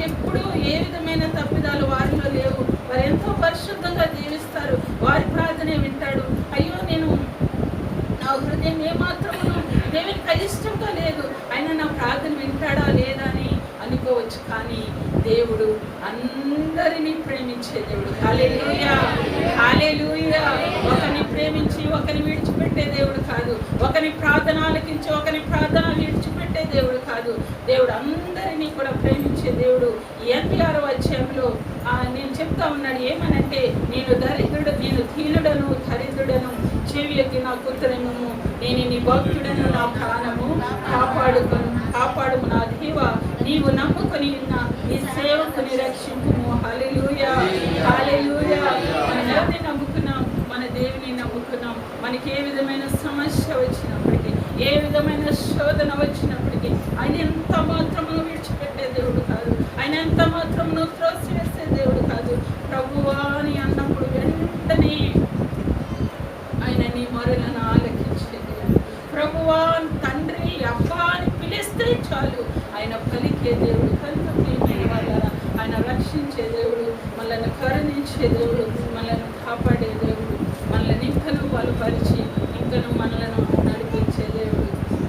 ఎప్పుడూ ఏ విధమైన తప్పిదాలు వారిలో లేవు, వారు ఎంతో పరిశుద్ధంగా జీవిస్తారు, వారి ప్రార్థనే వింటాడు. అయ్యో నేను నా హృదయం ఏమాత్రము దేవునికి అయిష్టంగా లేదు, ఆయన నా ప్రార్థన వింటాడా లేదా అని అనుకోవచ్చు. కానీ దేవుడు అందరినీ ప్రేమించే దేవుడు. హల్లెలూయా, హల్లెలూయా. ఒకరిని ప్రేమించి ఒకరిని విడిచిపెట్టే దేవుడు కాదు, ఒకరి ప్రార్థన ఆలకించి ఒకరి ప్రార్థన విడిచిపెట్టే దేవుడు కాదు. దేవుడు అందరినీ కూడా ప్రేమించే దేవుడు. 86వ అధ్యాయంలో నేను చెప్తా ఉన్నాడు ఏమనంటే, నేను దీనుడను దరిద్రుడను, చెవి యొగ్గి నాకు ఉత్తరమేమో, నేను నీ భక్తుడను, నా ప్రాణము కాపాడుము నా దేవా, నీవు నమ్ముకొని ఉన్న నీ సేవకుని రక్షింపుము. హల్లెలూయా, హల్లెలూయా. మనం ఎవరిని నమ్ముకున్నాం? మన దేవుని నమ్ముకున్నాం. మనకి ఏ విధమైన సమస్య వచ్చినప్పటికీ, ఏ విధమైన శోధన వచ్చినప్పటికీ ఉన్నప్పటికీ ఆయన ఎంత మాత్రమును విడిచిపెట్టే దేవుడు కాదు. ఆయన ఎంత మాత్రమును త్రోసివేసే దేవుడు కాదు. ప్రభువా అని అన్నప్పుడు వెంటనే ఆయన నీ మొరలను ఆలకించే దేవుడు. ప్రభువా తండ్రి అబ్బా అని పిలిస్తే చాలు ఆయన పలికే దేవుడు. కనుక ప్రియమైన వాళ్ళారా, ఆయన రక్షించే దేవుడు, మనల్ని కరుణించే దేవుడు, మనల్ని కాపాడే దేవుడు, మనల్ని ఇంకను బలపరిచి ఇంకను మనలను నడిపించే దేవుడు.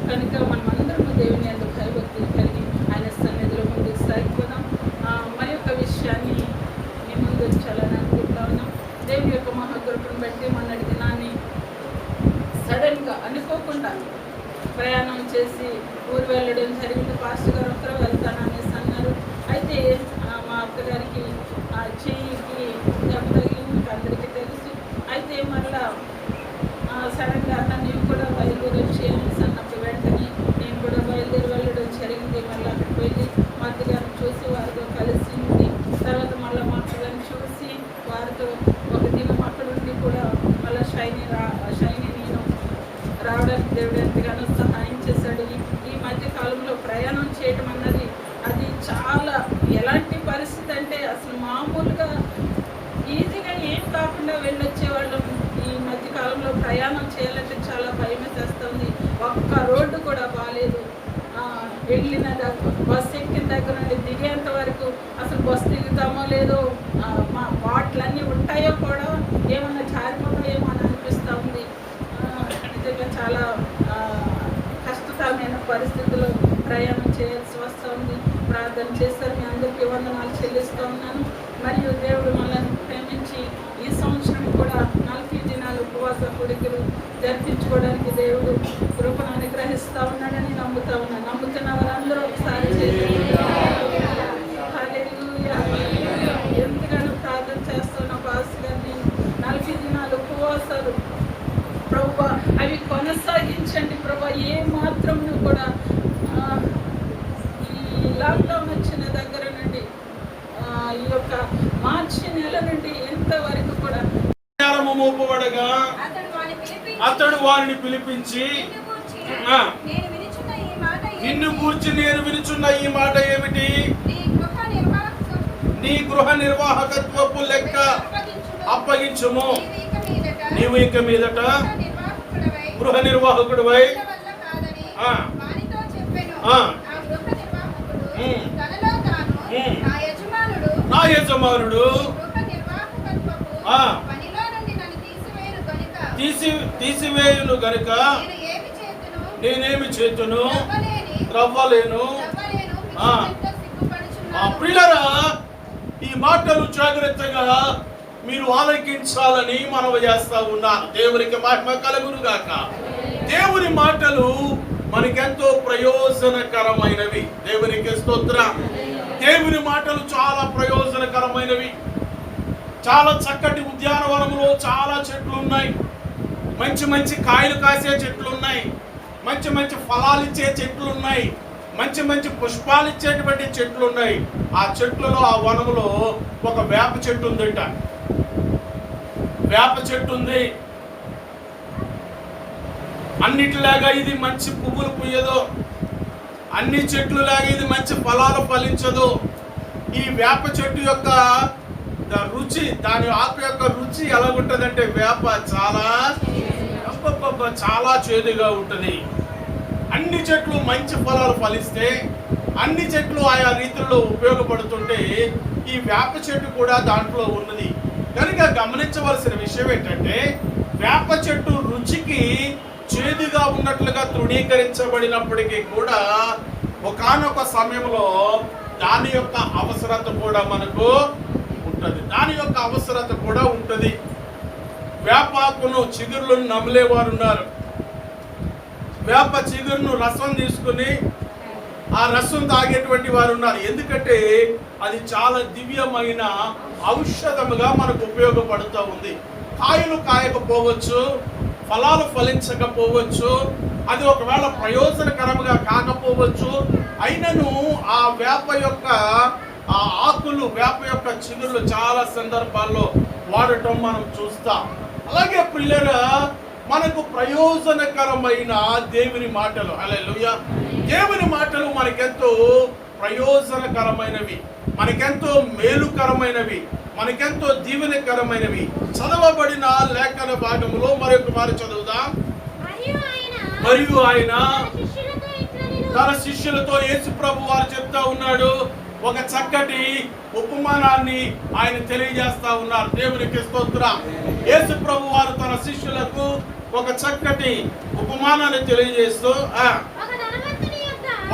కనుక మనమందరము దేవుని అందుకు భయభక్తులు కలిగి ఆయన సన్నిధిలో ముందుకు సాగిపోదాం. మరి యొక్క విషయాన్ని మీ ముందు ఉంచాలని అనుకుంటా ఉన్నాం. దేవుని యొక్క మహాకృపను బట్టి మన దినాన్ని సడన్గా అనుకోకుండా ప్రయాణం చేసి ఊరు వెళ్ళడం జరిగింది. పాస్టర్ గారు ఒకరు వెళ్తాననేసి అన్నారు. అయితే మా అత్తగారికి చెయ్యికి దెబ్బ తగిలింది, అందరికీ తెలుసు. అయితే మళ్ళా సడన్గా అన్న నేను కూడా బయలుదేరి వచ్చేయనేసి అన్నప్పుడు వెంటనే నేను కూడా బయలుదేరి వెళ్ళడం జరిగింది. మళ్ళీ అక్కడికి వెళ్ళి మా అత్తగారిని చూసి వారితో కలిసి ఉండి తర్వాత మళ్ళీ మా అత్తగారిని చూసి వారితో ఒక దినం అక్కడ ఉండి కూడా మళ్ళీ షైని నేను రావడానికి దేవుడు ఎంతగానో సహాయం చేశాడు. ఈ మధ్య కాలంలో ప్రయాణం చేయడం అన్నది అది చాలా ఎలాంటి పరిస్థితి అంటే అసలు మామూలుగా ఈజీగా ఏం కాకుండా వెళ్ళొచ్చేవాళ్ళం. ఈ మధ్య కాలంలో ప్రయాణం చేయాలంటే చాలా భయం వేస్తుంది. ఒక్క రోడ్డు కూడా బాగాలేదు. వెళ్ళిన బస్సు ఎక్కిన దగ్గర నుండి దిగేంత వరకు అసలు బస్సు దిగుతామో లేదో, మా బాటలన్నీ ఉంటాయో కూడా ఏమన్నా జారిపోతాయేమో అని అనిపిస్తూ ఉంది. నిజంగా చాలా కష్టతరమైన పరిస్థితుల్లో ప్రయాణం చేయాల్సి వస్తూ ఉంది. ప్రార్థన చేస్తారు. మీ అందరికీ వందనాలు చెల్లిస్తూ ఉన్నాను. మరియు దేవుడు మనల్ని ప్రేమించి ఈ సంవత్సరం కూడా 40 దినాలు ఉపవాస కూడికలు జరిపించుకోవడానికి దేవుడు కృపను అనుగ్రహిస్తూ ఉన్నాడని నమ్ముతా ఉన్నాను. నమ్ముతున్న వారందరూ ఒకసారి ఎంతగానో ప్రార్థన చేస్తున్న పాస్టర్ గారిని 40 దినాలు ఉపవాసాలు ప్రభు అవి కొనసాగించండి ప్రభు. ఏ మాత్రం కూడా ఈ లాక్డౌన్ వచ్చిన దగ్గర నుండి ఈ యొక్క మార్చి నెల నుండి ఎంతవరకు కూడా మోపబడగా అతడు వారిని పిలిపించి నిన్ను గూర్చి నేను వినుచున్న ఈ మాట ఏమిటి? నీ గృహ నిర్వాహకత్వపు లెక్క అప్పగించుము. నీవు ఇక మీదట గృహ నిర్వాహకుడివై నా యజమానుడు తీసివేయును గనుక నేనేమి చేతును రవ్వలేను. ప్రియులారా, ఈ మాటలు జాగ్రత్తగా మీరు ఆలకించాలని మనవి చేస్తా ఉన్నారు. దేవునికి మహిమ కలుగును గాక. దేవుని మాటలు మనకెంతో ప్రయోజనకరమైనవి. దేవునికి స్తోత్రం. దేవుని మాటలు చాలా ప్రయోజనకరమైనవి. చాలా చక్కటి ఉద్యానవనంలో చాలా చెట్లు ఉన్నాయి. మంచి మంచి కాయలు కాసే చెట్లు ఉన్నాయి. మంచి మంచి ఫలాలు ఇచ్చే చెట్లు ఉన్నాయి. మంచి మంచి పుష్పాలు ఇచ్చేటువంటి చెట్లు ఉన్నాయి. ఆ చెట్లలో, ఆ వనములో ఒక వేప చెట్టు ఉందంట. వేప చెట్టు ఉంది. అన్నిటిలాగా ఇది మంచి పువ్వులు పూయదు. అన్ని చెట్లులాగా ఇది మంచి ఫలాలు ఫలించదు. ఈ వేప చెట్టు యొక్క రుచి, దాని ఆకు యొక్క రుచి ఎలా ఉంటుందంటే వేప చాలా చేదుగా ఉంటుంది. అన్ని చెట్లు మంచి ఫలాలు ఫలిస్తే, అన్ని చెట్లు ఆయా రీతిలో ఉపయోగపడుతుంటే ఈ వేప చెట్టు కూడా దాంట్లో ఉన్నది. కనుక గమనించవలసిన విషయం ఏంటంటే, వేప చెట్టు రుచికి చేదుగా ఉన్నట్లుగా తృణీకరించబడినప్పటికీ కూడా ఒకానొక సమయంలో దాని యొక్క అవసరత కూడా మనకు ఉంటుంది. దాని యొక్క అవసరత కూడా ఉంటుంది. వేపాకును చిగురులను నమిలేవారు ఉన్నారు. వేప చిగురును రసం తీసుకుని ఆ రసం తాగేటువంటి వారు ఉన్నారు. ఎందుకంటే అది చాలా దివ్యమైన ఔషధముగా మనకు ఉపయోగపడుతూ ఉంది. కాయలు కాయకపోవచ్చు, ఫలాలు ఫలించకపోవచ్చు, అది ఒకవేళ ప్రయోజనకరంగా కాకపోవచ్చు. అయినను ఆ వేప యొక్క ఆ ఆకులు, వేప యొక్క చిగుళ్ళు చాలా సందర్భాల్లో వాడటం మనం చూస్తాం. అలాగే పిల్లల మనకు ప్రయోజనకరమైన దేవుని మాటలు. హల్లెలూయా. దేవుని మాటలు మనకెంతో ప్రయోజనకరమైనవి, మనకెంతో మేలుకరమైనవి, మనకెంతో దీవెనకరమైనవి. చదవబడిన లేఖన భాగంలో మరొక మారు చదువుదాం. మరియు ఆయన తన శిష్యులతో యేసు ప్రభు వారు చెప్తా ఉన్నాడు, ఒక చక్కటి ఉపమానాన్ని ఆయన తెలియజేస్తా ఉన్నారు. దేవునికి స్తోత్రం. యేసు ప్రభు వారు తన శిష్యులకు ఒక చక్కటి ఉపమానాన్ని తెలియజేస్తూ,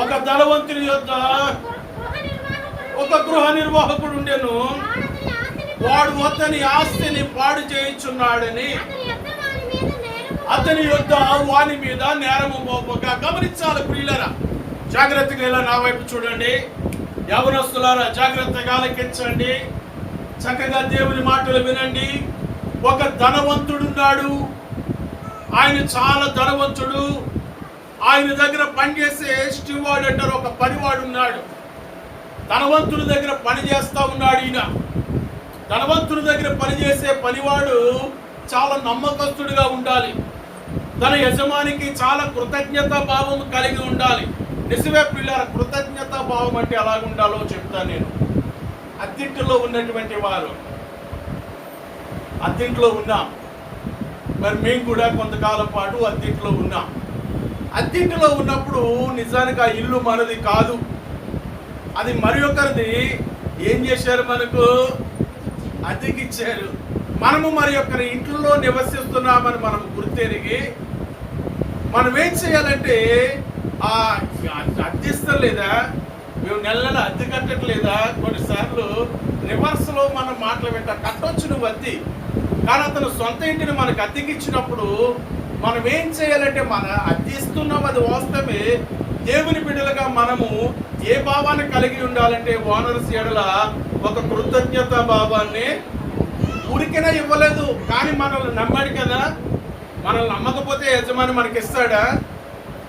ఒక ధనవంతుని యొద్ద ఒక గృహ నిర్వాహకుడు ఉండెను. వాడు అతని ఆస్తిని పాడు చేయించున్నాడని అతని యొద్ద వాని మీద నేరము మోపగా. గమనించాలి ప్రియులారా, జాగ్రత్తగా ఇలా నా వైపు చూడండి. యవనస్తులారా జాగ్రత్తగా ఆలకించండి, చక్కగా దేవుని మాటలు వినండి. ఒక ధనవంతుడున్నాడు, ఆయన చాలా ధనవంతుడు. ఆయన దగ్గర పనిచేసే స్టీవార్డ్ అంటారు, ఒక పనివాడు ఉన్నాడు. ధనవంతుడి దగ్గర పని చేస్తా ఉన్నాడు. ఈయన ధనవంతుడి దగ్గర పనిచేసే పనివాడు చాలా నమ్మకస్తుడిగా ఉండాలి. తన యజమానికి చాలా కృతజ్ఞతా భావం కలిగి ఉండాలి. నిజమే పిల్లల, కృతజ్ఞతా భావం అంటే ఎలాగ ఉండాలో చెప్తాను నేను. అద్దెంటిలో ఉన్నటువంటి వారు, అద్దెంట్లో ఉన్నాం, మరి మేము కూడా కొంతకాలం పాటు అద్దెంట్లో ఉన్నాం. అద్దెంటిలో ఉన్నప్పుడు నిజానికి ఆ ఇల్లు మనది కాదు, అది మరి ఒకరిది. ఏం చేశారు, మనకు అద్దెకిచ్చారు. మనము మరి ఒకరి ఇంట్లో నివసిస్తున్నామని మనం గుర్తెరిగి మనం ఏం చేయాలంటే, ఆ అద్దెస్తాం లేదా, మేము నెల నెల అద్దె కట్టట్లేదా, కొన్నిసార్లు రివర్స్లో మనం మాటలు పెట్టా, కట్టొచ్చు నువ్వు అద్దె, కానీ అతను సొంత ఇంటిని మనకు అద్దెకిచ్చినప్పుడు మనం ఏం చేయాలంటే, మన అద్దెస్తున్నాం అది వాస్తవమే, దేవుని బిడ్డలుగా మనము ఏ భావాన్ని కలిగి ఉండాలంటే, ఓనర్స్ ఎడల ఒక కృతజ్ఞత భావాన్ని. ఊరికైనా ఇవ్వలేదు, కానీ మనల్ని నమ్మాడు కదా. మనల్ని నమ్మకపోతే యజమాని మనకి ఇస్తాడా?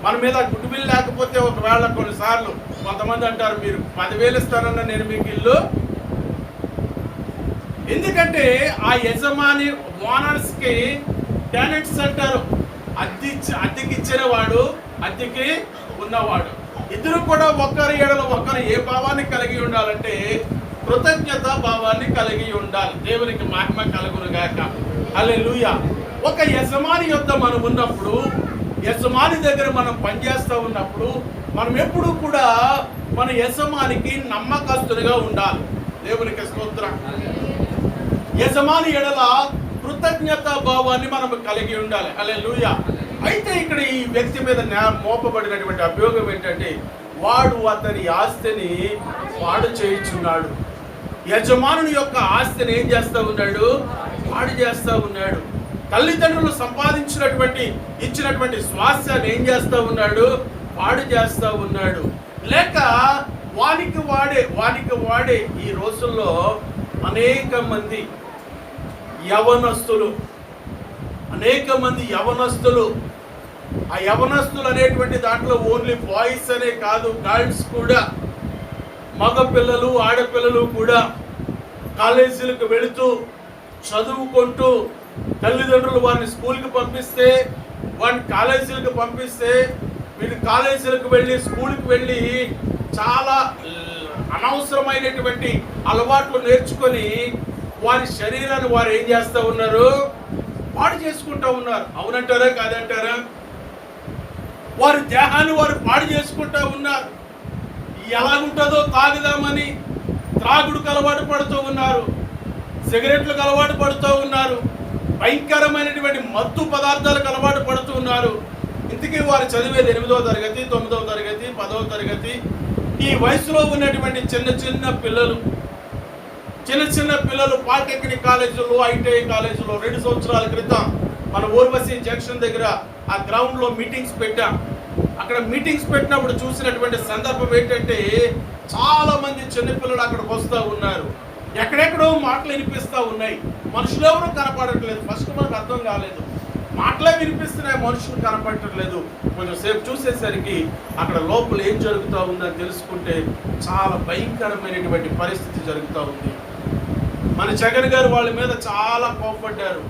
మన మీద గుడ్ విల్ లేకపోతే, ఒకవేళ కొన్నిసార్లు కొంతమంది అంటారు, మీరు 10,000 ఇస్తారన్న నేను మీకు ఇల్లు. ఎందుకంటే ఆ యజమాని, ఓనర్స్కి టెనెంట్స్ అంటారు, అద్దెకి ఇచ్చిన వాడు, అద్దెకి ఉన్నవాడు. ఇద్దరు కూడా ఒకరి ఎడల ఒకరు ఏ భావాన్ని కలిగి ఉండాలంటే, కృతజ్ఞత భావాన్ని కలిగి ఉండాలి. దేవునికి మహిమ కలుగును గాక. హల్లెలూయా. ఒక యజమాని యొద్ద మనం ఉన్నప్పుడు, యజమాని దగ్గర మనం పనిచేస్తూ ఉన్నప్పుడు, మనం ఎప్పుడు కూడా మన యజమానికి నమ్మకస్తునిగా ఉండాలి. దేవునికి స్తోత్రం. యజమాని ఎడల కృతజ్ఞత భావాన్ని మనం కలిగి ఉండాలి. హల్లెలూయా. అయితే ఇక్కడ ఈ వ్యక్తి మీద మోపబడినటువంటి అభియోగం ఏంటంటే, వాడు అతని ఆస్తిని పాడు చేయించున్నాడు. యజమానుని యొక్క ఆస్తిని ఏం చేస్తూ ఉన్నాడు? పాడు చేస్తూ ఉన్నాడు. తల్లిదండ్రులు సంపాదించినటువంటి ఇచ్చినటువంటి స్వాస్థ్యాన్ని ఏం చేస్తూ ఉన్నాడు? పాడు చేస్తూ ఉన్నాడు. లేక వానికి వాడే ఈ రోజుల్లో అనేక మంది యవనస్తులు ఆ యవనస్తులు అనేటువంటి దాంట్లో ఓన్లీ బాయ్స్ అనే కాదు, గర్ల్స్ కూడా, మగ పిల్లలు ఆడపిల్లలు కూడా కాలేజీలకు వెళుతూ చదువుకుంటూ, తల్లిదండ్రులు వారిని స్కూల్కి పంపిస్తే, వారిని కాలేజీలకు పంపిస్తే, వీళ్ళు కాలేజీలకు వెళ్ళి స్కూల్కి వెళ్ళి చాలా అనవసరమైనటువంటి అలవాట్లు నేర్చుకొని వారి శరీరాన్ని వారు ఏం చేస్తూ ఉన్నారు? పాడు చేసుకుంటూ ఉన్నారు. అవునంటారా కాదంటారా? వారి దేహాన్ని వారు పాడు చేసుకుంటూ ఉన్నారు. ఎలాగుంటుందో తాగుదామని త్రాగుడుకు అలవాటు పడుతూ ఉన్నారు, సిగరెట్లకు అలవాటు పడుతూ ఉన్నారు, భయంకరమైనటువంటి మత్తు పదార్థాలకు అలవాటు పడుతూ ఉన్నారు. ఇంతకీ వారు చదివేది 8వ తరగతి, 9వ తరగతి, 10వ తరగతి. ఈ వయసులో ఉన్నటువంటి చిన్న పిల్లలు పాలిటెక్నిక్ కాలేజీలో, ఐటీఐ కాలేజీలో 2 సంవత్సరాల క్రితం మన ఊర్వశి జంక్షన్ దగ్గర ఆ గ్రౌండ్లో మీటింగ్స్ పెట్టాం. అక్కడ మీటింగ్స్ పెట్టినప్పుడు చూసినటువంటి సందర్భం ఏంటంటే, చాలా మంది చిన్నపిల్లలు అక్కడికి వస్తూ ఉన్నారు. ఎక్కడెక్కడో మాటలు వినిపిస్తూ ఉన్నాయి, మనుషులు ఎవరు కనపడట్లేదు. ఫస్ట్ మనకు అర్థం కాలేదు, మాటలే వినిపిస్తున్నాయి, మనుషులు కనపడట్లేదు. కొంచెం సేపు చూసేసరికి అక్కడ లోపల ఏం జరుగుతూ ఉందని తెలుసుకుంటే చాలా భయంకరమైనటువంటి పరిస్థితి జరుగుతూ ఉంది. మన జగన్ గారు వాళ్ళ మీద చాలా కోపడ్డారు.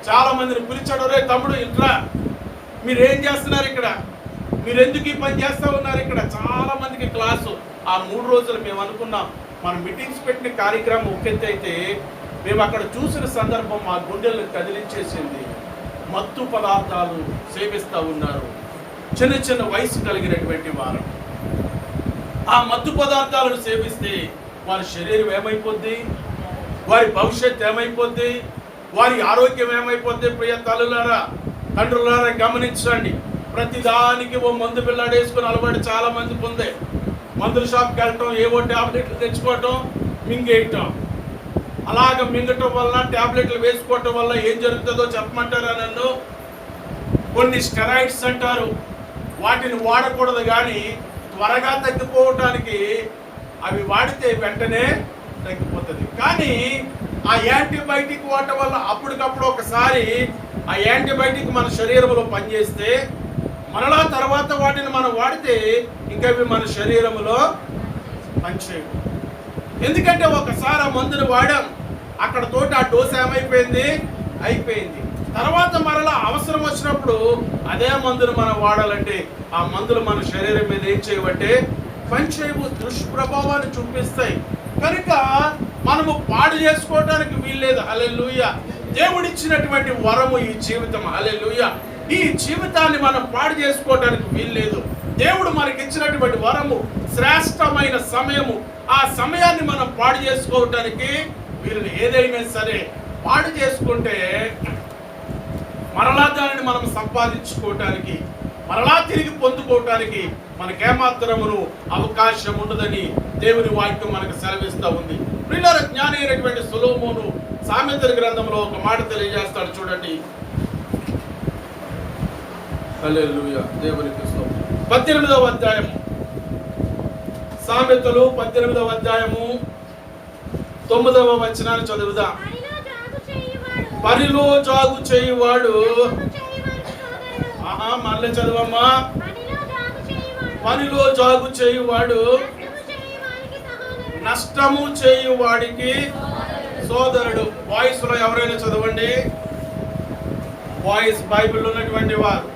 చాలా మందిని పిలిచాడు, రే తమ్ముడు ఇంట్రా, మీరు ఏం చేస్తున్నారు ఇక్కడ, మీరు ఎందుకు ఈ పని చేస్తూ ఉన్నారు ఇక్కడ. చాలా మందికి క్లాసు. ఆ 3 రోజులు మేము అనుకున్నాం మనం మీటింగ్స్ పెట్టిన కార్యక్రమం ఒకెత్తి అయితే, మేము అక్కడ చూసిన సందర్భం మా గుండెలను కదిలించేసింది. మత్తు పదార్థాలు సేవిస్తూ ఉన్నారు చిన్న చిన్న వయసు కలిగినటువంటి వారు. ఆ మత్తు పదార్థాలను సేవిస్తే వారి శరీరం ఏమైపోద్ది, వారి భవిష్యత్తు ఏమైపోద్ది, వారి ఆరోగ్యం ఏమైపోద్ది. ప్రియ తల్లులారా, తండ్రులారా గమనించండి. ప్రతిదానికి ఓ మందు పిల్లాడేసుకుని అలవాటు చాలా మందికి ఉంది. మందుల షాప్కి వెళ్ళటం, ఏవో ట్యాబ్లెట్లు తెచ్చుకోవటం, మింగేయటం. అలాగ మింగటం వల్ల, ట్యాబ్లెట్లు వేసుకోవటం వల్ల ఏం జరుగుతుందో చెప్పమంటారా నన్ను? కొన్ని స్టెరాయిడ్స్ అంటారు, వాటిని వాడకూడదు, కానీ త్వరగా తగ్గిపోవటానికి అవి వాడితే వెంటనే తగ్గిపోతుంది. కానీ ఆ యాంటీబయాటిక్ వాడటం వల్ల అప్పటికప్పుడు ఒకసారి ఆ యాంటీబయాటిక్ మన శరీరంలో పనిచేస్తే మరలా తర్వాత వాటిని మనం వాడితే ఇంకా అవి మన శరీరంలో పనిచేయవు. ఎందుకంటే ఒకసారి ఆ మందుని వాడాం, అక్కడ తోటి ఆ డోస్ ఏమైపోయింది, అయిపోయింది. తర్వాత మరలా అవసరం వచ్చినప్పుడు అదే మందును మనం వాడాలంటే ఆ మందులు మన శరీరం మీద ఏం చేయబట్టే పనిచేయవు, దుష్ప్రభావాన్ని చూపిస్తాయి. కనుక మనము పాడు చేసుకోవడానికి వీల్లేదు. హల్లెలూయా. దేవుడిచ్చినటువంటి వరము ఈ జీవితం. హల్లెలూయా. ఈ జీవితాన్ని మనం పాడు చేసుకోవడానికి వీల్లేదు. దేవుడు మనకి ఇచ్చినటువంటి వరము శ్రేష్టమైన సమయము. ఆ సమయాన్ని మనం పాడు చేసుకోవటానికి వీళ్ళు ఏదైనా సరే పాడు చేసుకుంటే మరలా దానిని మనం సంపాదించుకోవటానికి, మరలా తిరిగి పొందుకోవటానికి మనకేమాత్రమును అవకాశం ఉండదని దేవుని వాక్యం మనకు సెలవిస్తూ ఉంది. ప్రియులార, జ్ఞాని అయినటువంటి సొలొమోను సామెతల గ్రంథంలో ఒక మాట తెలియజేస్తాడు, చూడండి. హల్లెలూయా, దేవునికి స్తోత్రం. 18వ అధ్యాయము, సామెతలు 18వ అధ్యాయము 9వ వచనాన్ని చదువుదాం. పనిలో జాగు చేయువాడు, మళ్ళీ చదువమ్మా. పనిలో జాగు చేయువాడు నష్టము చేయువాడికి సోదరుడు. వాయిస్ లో ఎవరైనా చదవండి, వాయిస్ బైబిల్లో ఉన్నటువంటి వారు.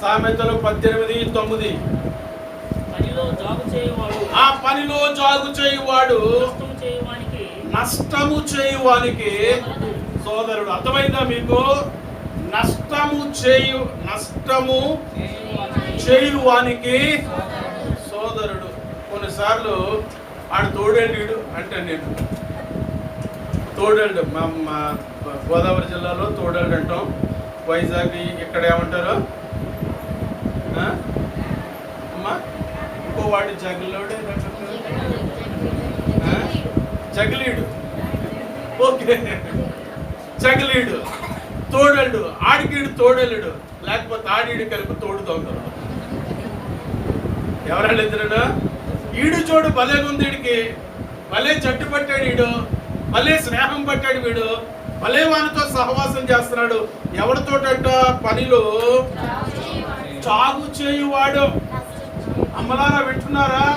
సామెతలు 18:9. ఆ పనిలో జాగు చేయువాడు నష్టము చేయువానికి సోదరుడు. అర్థమైందా మీకు? నష్టము చేయువానికి సోదరుడు. కొన్నిసార్లు ఆడు తోడేళ్ళుడు అంటే, నేను తోడేళ్ళు, మా గోదావరి జిల్లాలో తోడేళ్ళు అంటాం, వైజాగ్ ఇక్కడ ఏమంటారు అమ్మా? ఇంకో వాడి జగలోడే, జగలీడు. ఓకే, జగలీడు, తోడేళ్ళు. ఆడికీడు తోడేళ్ళుడు, లేకపోతే ఆడీడు కలిపి తోడు దొంగలు. ఎవరాళ్ళు ఇద్దరుడు? ఈడు చూడు భలేగుంది, వీడికి భలే జట్టు పట్టాడు, వీడు భలే స్నేహం పట్టాడు, వీడు భలే వానితో సహవాసం చేస్తున్నాడు. ఎవరితోటంట? పనిలో జాగు చేయువాడు. అమ్మలారా వింటున్నారా?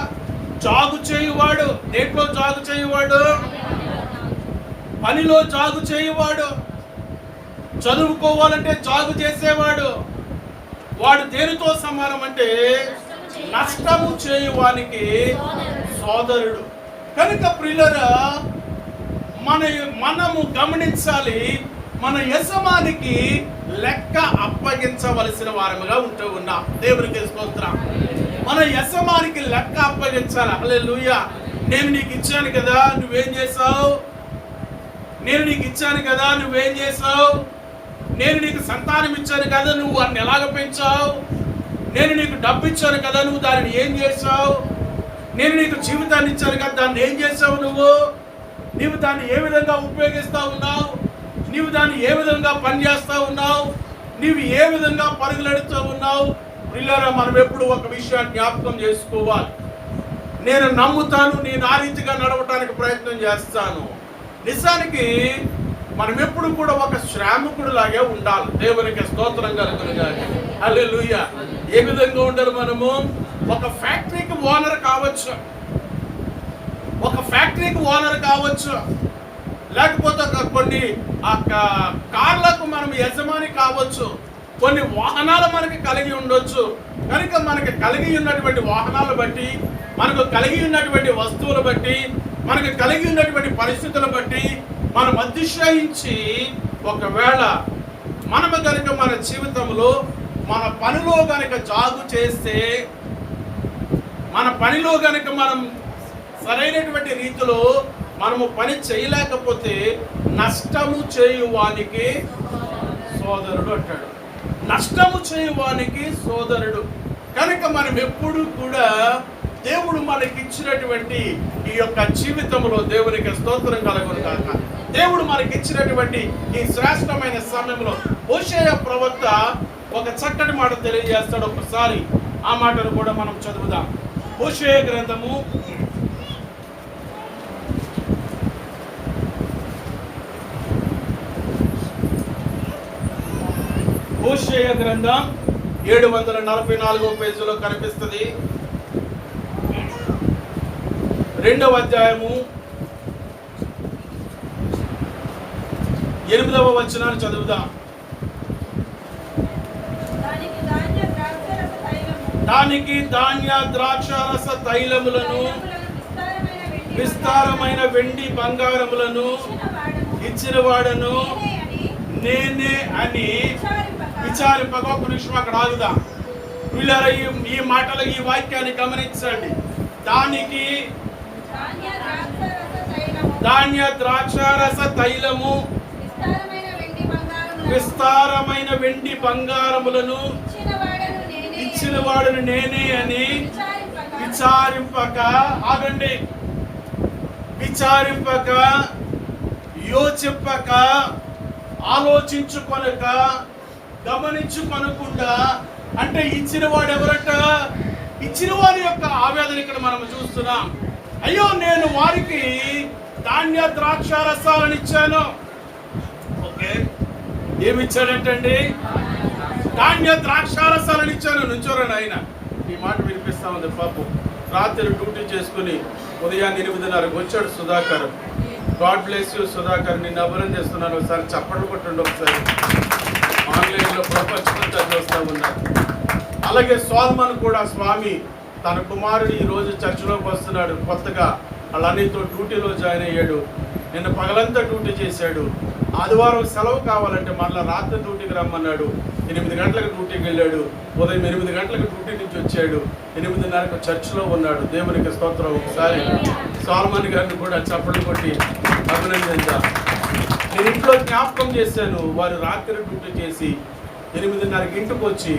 జాగు చేయువాడు. దేంట్లో జాగు చేయువాడు? పనిలో జాగు చేయువాడు. చదువుకోవాలంటే జాగు చేసేవాడు. వాడు దేనితో సమానం అంటే నష్టము చేయువానికి సోదరుడు. కనుక ప్రియులారా, మనము గమనించాలి, మన యజమానికి లెక్క అప్పగించవలసిన వారముగా ఉంటూ ఉన్నాం. దేవునికి స్తోత్రం. మన యజమానికి లెక్క అప్పగించాలి. హల్లెలూయా. నేను నీకు ఇచ్చాను కదా, నువ్వేం చేసావు? నేను నీకు ఇచ్చాను కదా, నువ్వేం చేసావు? నేను నీకు సంతానం ఇచ్చాను కదా, నువ్వు వాడిని ఎలాగ పెంచావు? నేను నీకు డబ్బు ఇచ్చాను కదా, నువ్వు దానిని ఏం చేసావు? నేను నీకు జీవితాన్ని ఇచ్చాను కదా, దాన్ని ఏం చేసావు? నీవు దాన్ని ఏ విధంగా ఉపయోగిస్తూ ఉన్నావు? నీవు దాన్ని ఏ విధంగా పనిచేస్తూ ఉన్నావు? నీవు ఏ విధంగా పరుగులెడుతూ ఉన్నావు? పిల్లరా, మనం ఎప్పుడు ఒక విషయాన్ని జ్ఞాపకం చేసుకోవాలి. నేను నమ్ముతాను, నేను ఆ రీతిగా నడవటానికి ప్రయత్నం చేస్తాను. నిజానికి మనం ఎప్పుడు కూడా ఒక శ్రామికుడు లాగే ఉండాలి. దేవునికి స్తోత్రం కలుగునుగాక. హల్లెలూయా. ఏ విధంగా ఉండరు మనము? ఒక ఫ్యాక్టరీకి ఓనర్ కావచ్చు, ఒక ఫ్యాక్టరీకి ఓనర్ కావచ్చు, లేకపోతే కొన్ని కార్లకు మనం యజమాని కావచ్చు, కొన్ని వాహనాలు మనకి కలిగి ఉండొచ్చు. కనుక మనకి కలిగి ఉన్నటువంటి వాహనాలు బట్టి, మనకు కలిగి ఉన్నటువంటి వస్తువులు బట్టి, మనకు కలిగి ఉన్నటువంటి పరిస్థితులు బట్టి మనం అతిశయించి ఒకవేళ మనము కనుక మన జీవితంలో మన పనిలో కనుక జాగు చేస్తే, మన పనిలో కనుక మనం సరైనటువంటి రీతిలో మనము పని చేయలేకపోతే నష్టము చేయువానికి సోదరుడు అంటాడు. నష్టము చేయువానికి సోదరుడు. కనుక మనం ఎప్పుడు కూడా దేవుడు మనకి ఇచ్చినటువంటి ఈ యొక్క జీవితంలో దేవునికి స్తోత్రం కలుగును కాక. దేవుడు మనకి ఇచ్చినటువంటి ఈ శ్రేష్టమైన సమయంలో హోషేయ ప్రవక్త ఒక చక్కటి మాట తెలియజేస్తాడు. ఒకసారి ఆ మాటను కూడా మనం చదువుదాం. హోషేయ గ్రంథము 744వ పేజీలో కనిపిస్తుంది. 2వ అధ్యాయము 8వ వచనాన్ని చదువుదాం. దానికి ధాన్య ద్రాక్షారస తైలములను విస్తారమైన వెండి బంగారములను ఇచ్చిన వాడను నేనే అని విచారింపగా. ఒక నిమిషం అక్కడ ఆగుదాం. వీళ్ళ ఈ మాటలు, ఈ వాక్యాన్ని గమనించండి. దానికి ధాన్య ద్రాక్షారస తైలము విస్తారమైన వెండి బంగారములను ఇచ్చిన వాడును నేనే అని విచారింపక. ఆగండి. విచారింపక, యోచింపక, ఆలోచించుకొనక, గమనించుకొనకుండా. అంటే ఇచ్చిన వాడు ఎవరట? ఇచ్చిన వారి యొక్క ఆవేదన ఇక్కడ మనం చూస్తున్నాం. అయ్యో, నేను వారికి ధాన్య ద్రాక్షారసాలను ఇచ్చాను. ఓకే, ఏమిచ్చాడంటండి? ధాన్య ద్రాక్షారసాలను ఇచ్చాను. నుంచోరండి. ఆయన ఈ మాట వినిపిస్తా ఉంది. పాపం రాత్రి డ్యూటీ చేసుకుని ఉదయాన్నే 8:30కి వచ్చాడు Sudhakar. God bless you Sudhakar, నిన్ను అభినందిస్తున్నాను. ఒకసారి చప్పట్లు కొట్టండి. ఒకసారి ఆన్లైన్లో ప్రపంచంతో చూస్తూ ఉన్నారు. అలాగే సోల్మన్ కూడా, స్వామి తన కుమారుడు ఈ రోజు చర్చిలోకి వస్తున్నాడు. కొత్తగా వాళ్ళన్నితో డ్యూటీలో జాయిన్ అయ్యాడు. నిన్న పగలంతా డ్యూటీ చేశాడు. ఆదివారం సెలవు కావాలంటే మళ్ళీ రాత్రి డ్యూటీకి రమ్మన్నాడు. 8 గంటలకు డ్యూటీకి వెళ్ళాడు. ఉదయం 8 గంటలకు డ్యూటీ నుంచి వచ్చాడు. 8:30కు చర్చిలో ఉన్నాడు. దేవునికి స్తోత్రం. ఒకసారి సోల్మన్ గారిని కూడా చప్పట్లు కొట్టి అభినందించాను. నేను ఇంట్లో జ్ఞాపకం చేశాను. వారు రాత్రి డ్యూటీ చేసి 8:30కి ఇంటికి వచ్చి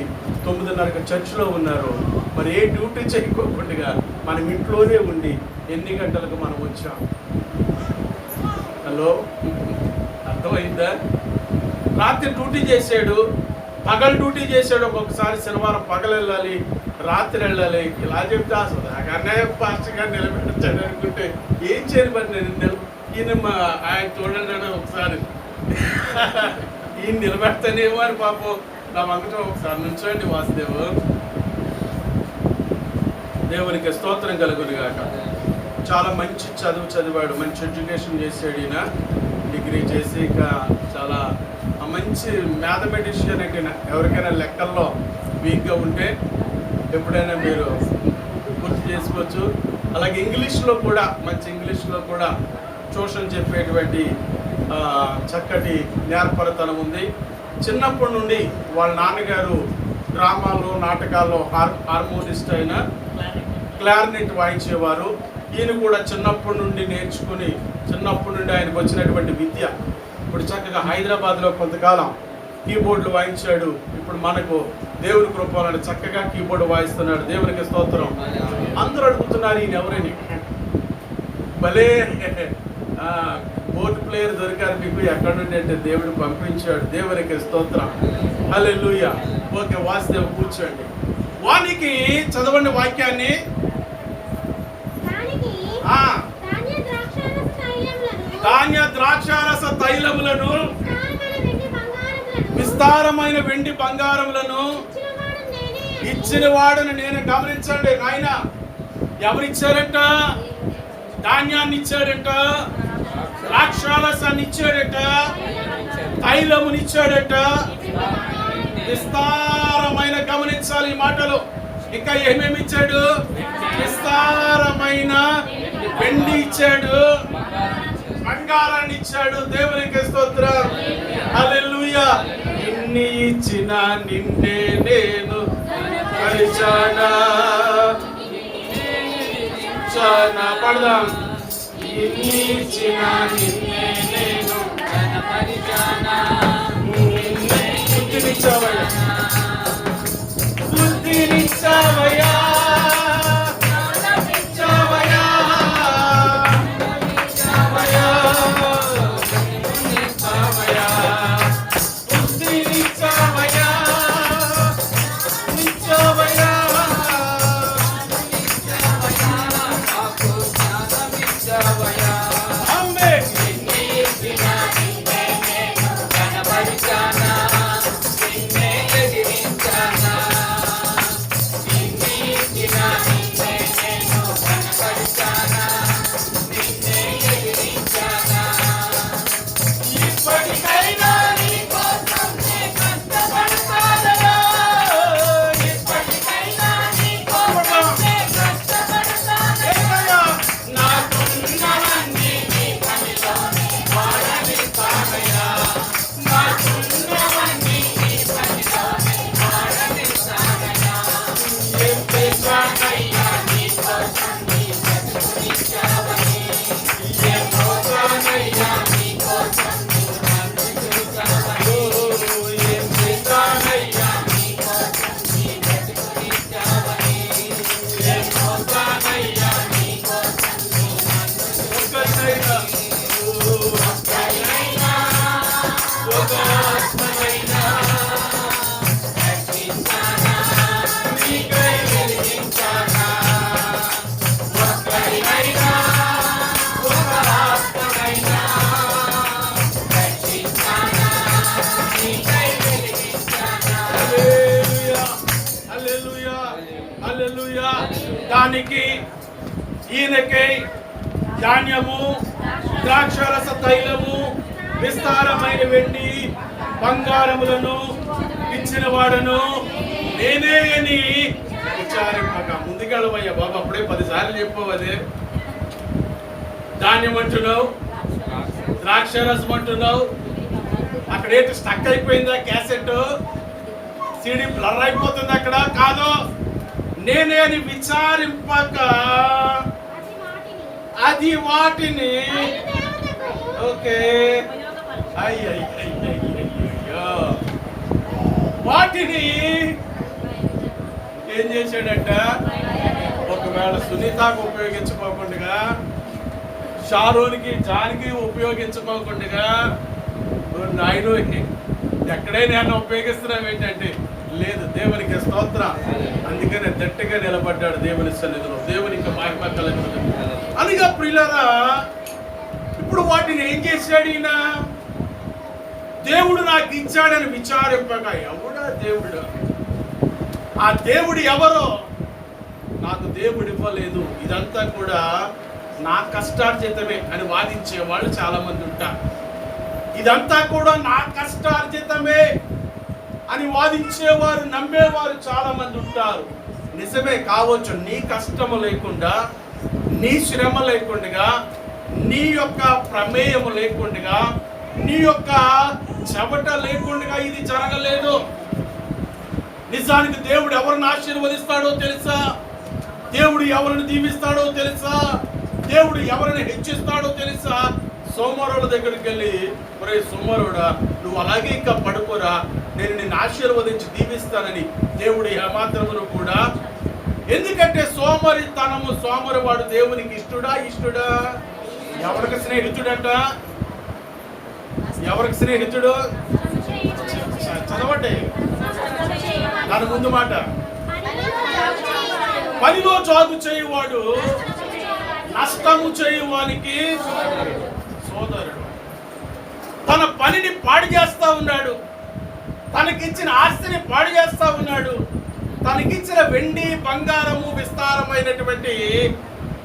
9:30కు చర్చిలో ఉన్నారు. మరి ఏ డ్యూటీ చేయకోకుండా మనం ఇంట్లోనే ఉండి ఎన్ని గంటలకు మనం వచ్చాం? హలో, అర్థమైందా? రాత్రి డ్యూటీ చేశాడు, పగలు డ్యూటీ చేశాడు. ఒక్కొక్కసారి శనివారం పగలు వెళ్ళాలి, రాత్రి వెళ్ళాలి. ఇలా చెప్తే అసలు అన్నయ్య పాస్టర్ గారు నిలబెట్టాడు అనుకుంటే ఏం చేయను. మరి నేను ఈయన ఆయన చూడండి ఒకసారి ఈయన నిలబెడతానేమో అని పాపం నా వంకట ఒకసారి నుంచోండి. వాసుదేవ్, దేవునికి స్తోత్రం కలుగును గాక. చాలా మంచి చదువు చదివాడు, మంచి ఎడ్యుకేషన్ చేశాడు. ఈయన డిగ్రీ చేసి ఇక చాలా మంచి మ్యాథమెటిషియన్. ఎవరికైనా లెక్కల్లో వీక్గా ఉంటే ఎప్పుడైనా మీరు గుర్తు చేసుకోవచ్చు. అలాగే ఇంగ్లీష్లో కూడా మంచి ఇంగ్లీష్లో కూడా ట్యూషన్ చెప్పేటువంటి చక్కటి నేర్పరతనం ఉంది. చిన్నప్పటి నుండి వాళ్ళ నాన్నగారు డ్రామాల్లో, నాటకాల్లో హార్మోనిస్ట్ అయిన క్లారినెట్ వాయించేవారు. ఈయన కూడా చిన్నప్పటి నుండి నేర్చుకుని, చిన్నప్పటి నుండి ఆయనకు వచ్చినటువంటి విద్య ఇప్పుడు చక్కగా హైదరాబాద్లో కొంతకాలం కీబోర్డులు వాయించాడు. ఇప్పుడు మనకు దేవుని కృపలను చక్కగా కీబోర్డు వాయిస్తున్నాడు. దేవునికి స్తోత్రం. అందరూ అడుగుతున్నారు ఈయన ఎవరని. భలే బోర్డు ప్లేయర్ దొరికారు మీకు. ఎక్కడ నుండి అంటే దేవుడు పంపించాడు. దేవునికి స్తోత్రం. హల్లెలూయా. ఓకే, వాసుదేవ్ కూర్చోండి. వానికి చదవండి వాక్యాన్ని. ధాన్య ద్రాక్షారస తైలములను విస్తారమైన వెండి బంగారములను ఇచ్చిన వాడును నేను. గమనించండి నాయన, ఎవరిచ్చారంట? ధాన్యాన్ని ఇచ్చాడంట. ద్రాక్షారసాన్ని ఇచ్చాడట, తైలమునిచ్చాడట, విస్తారమైన, గమనించాలి ఈ మాటలు, ఇంకా ఏమేమి ఇచ్చాడు? విస్తారమైన వెండి ఇచ్చాడు, బంగారాన్ని ఇచ్చాడు. దేవునికి స్తోత్రం, హల్లెలూయా. ఇన్ని ఇచ్చిన నిన్నే నేను పరిచానా పడదాం. ఇన్ని ఇచ్చిన నిన్నే నేను బుద్ధినిచ్చావయ్యా, బుద్ధినిచ్చావయ్యా, ఇచ్చావయ్యా, ఇచ్చావయ్యా, ఇచ్చావయ్యా, బుద్ధినిచ్చావయ్యా, ఇచ్చావయ్యా, అమ్మే. ఇప్పటికైనా నీ కోసం నే కష్టపడతానయ్యా, ఇప్పటికైనా నీ కోసం నే కష్టపడతానయ్యా, నాకున్నవన్నీ నీ పనిలోనే వాడనిస్తానయ్యా, నాకున్నవన్నీ నీ పనిలోనే వాడనిస్తానయ్యా. ఏం చేశానయ్యా నీ కోసం నీ బ్రతుకునిచ్చావని, ఏం చేశానయ్యా నీ కోసం నువ్వు నన్ను చూసావని, ఏం చేశానయ్యా నీ కోసం నీ బ్రతుకునిచ్చావని, ఏం చేశానయ్యా నీ కోసం నువ్వు నన్ను చూసావని. ఒక్కనైనా, ఒక ఆత్మనైనా రక్షించానా, నీకై వెలిగించానా, ఒక్కనైనా, ఒక ఆత్మనైనా రక్షించానా, నీకై వెలిగించానా. హల్లెలూయా, హల్లెలూయా, హల్లెలూయా. దానికి ఈయనకై ధాన్యము, ద్రాక్షారస తైలము, విస్తారమైన వెండి బంగారములను ఇచ్చిన వాడను నేనే అని విచారింపక. ముందుకెళ్ళవయ్యా బాబు, అప్పుడే 10 సార్లు చెప్పవదే. ధాన్యం అంటున్నావు, ద్రాక్షారసం అంటున్నావు, అక్కడేంటి స్టక్ అయిపోయిందా క్యాసెట్, సిడి బ్లర్ అయిపోతుంది అక్కడ? కాదు, నేనే అని విచారింపక అది వాటిని, ఓకే, అయ్యో, వాటిని ఏం చేశాడట? ఒకవేళ సునీతకు ఉపయోగించుకోకుండా, షారోన్కి, జాన్కి ఉపయోగించుకోకుండా, నాయన ఎక్కడైనా ఉపయోగిస్తున్నావు ఏంటంటే, లేదు, దేవునికి స్తోత్రం. అందుకనే గట్టిగా నిలబడ్డాడు దేవుని సన్నిధిలో. దేవునికి మహిమ కలుగును. అనగా ప్రియులారా, ఇప్పుడు వాటిని ఏం చేశాడు ఈయన? దేవుడు నాకు ఇచ్చాడని విచారింపగా, ఎవడా దేవుడు? ఆ దేవుడు ఎవరో? నాకు దేవుడు ఇవ్వలేదు, ఇదంతా కూడా నా కష్టార్జితమే అని వాదించే వాళ్ళు చాలా మంది ఉంటారు. ఇదంతా కూడా నా కష్టార్జితమే అని వాదించేవారు, నమ్మేవారు చాలా మంది ఉంటారు. నిజమే కావచ్చు, నీ కష్టము లేకుండా, నీ శ్రమ లేకుండా, నీ యొక్క ప్రమేయము లేకుండా, నీ యొక్క చెమట లేకుండా ఇది జరగలేదు. నిజానికి దేవుడు ఎవరిని ఆశీర్వదిస్తాడో తెలుసా? దేవుడు ఎవరిని దీవిస్తాడో తెలుసా? దేవుడు ఎవరిని హెచ్చిస్తాడో తెలుసా? సోమరుల దగ్గరికి వెళ్ళి, ఒరే సోమరుడా, నువ్వు అలాగే ఇంకా పడుకోరా, నేను నిన్ను ఆశీర్వదించి దీవిస్తానని దేవుడు ఏమాత్రమును కూడా. ఎందుకంటే సోమరితనము, సోమరివాడు దేవునికి ఇష్టడా? ఎవరికి స్నేహితుడంట? ఎవరికి స్నేహితుడు? చదవండి దాని ముందు మాట. పనిలో జాగు చేయువాడు నష్టము చేయువానికి సోదరుడు. తన పనిని పాడు చేస్తా ఉన్నాడు, తనకిచ్చిన ఆస్తిని పాడు చేస్తా ఉన్నాడు, తనకిచ్చిన వెండి బంగారము విస్తారమైనటువంటి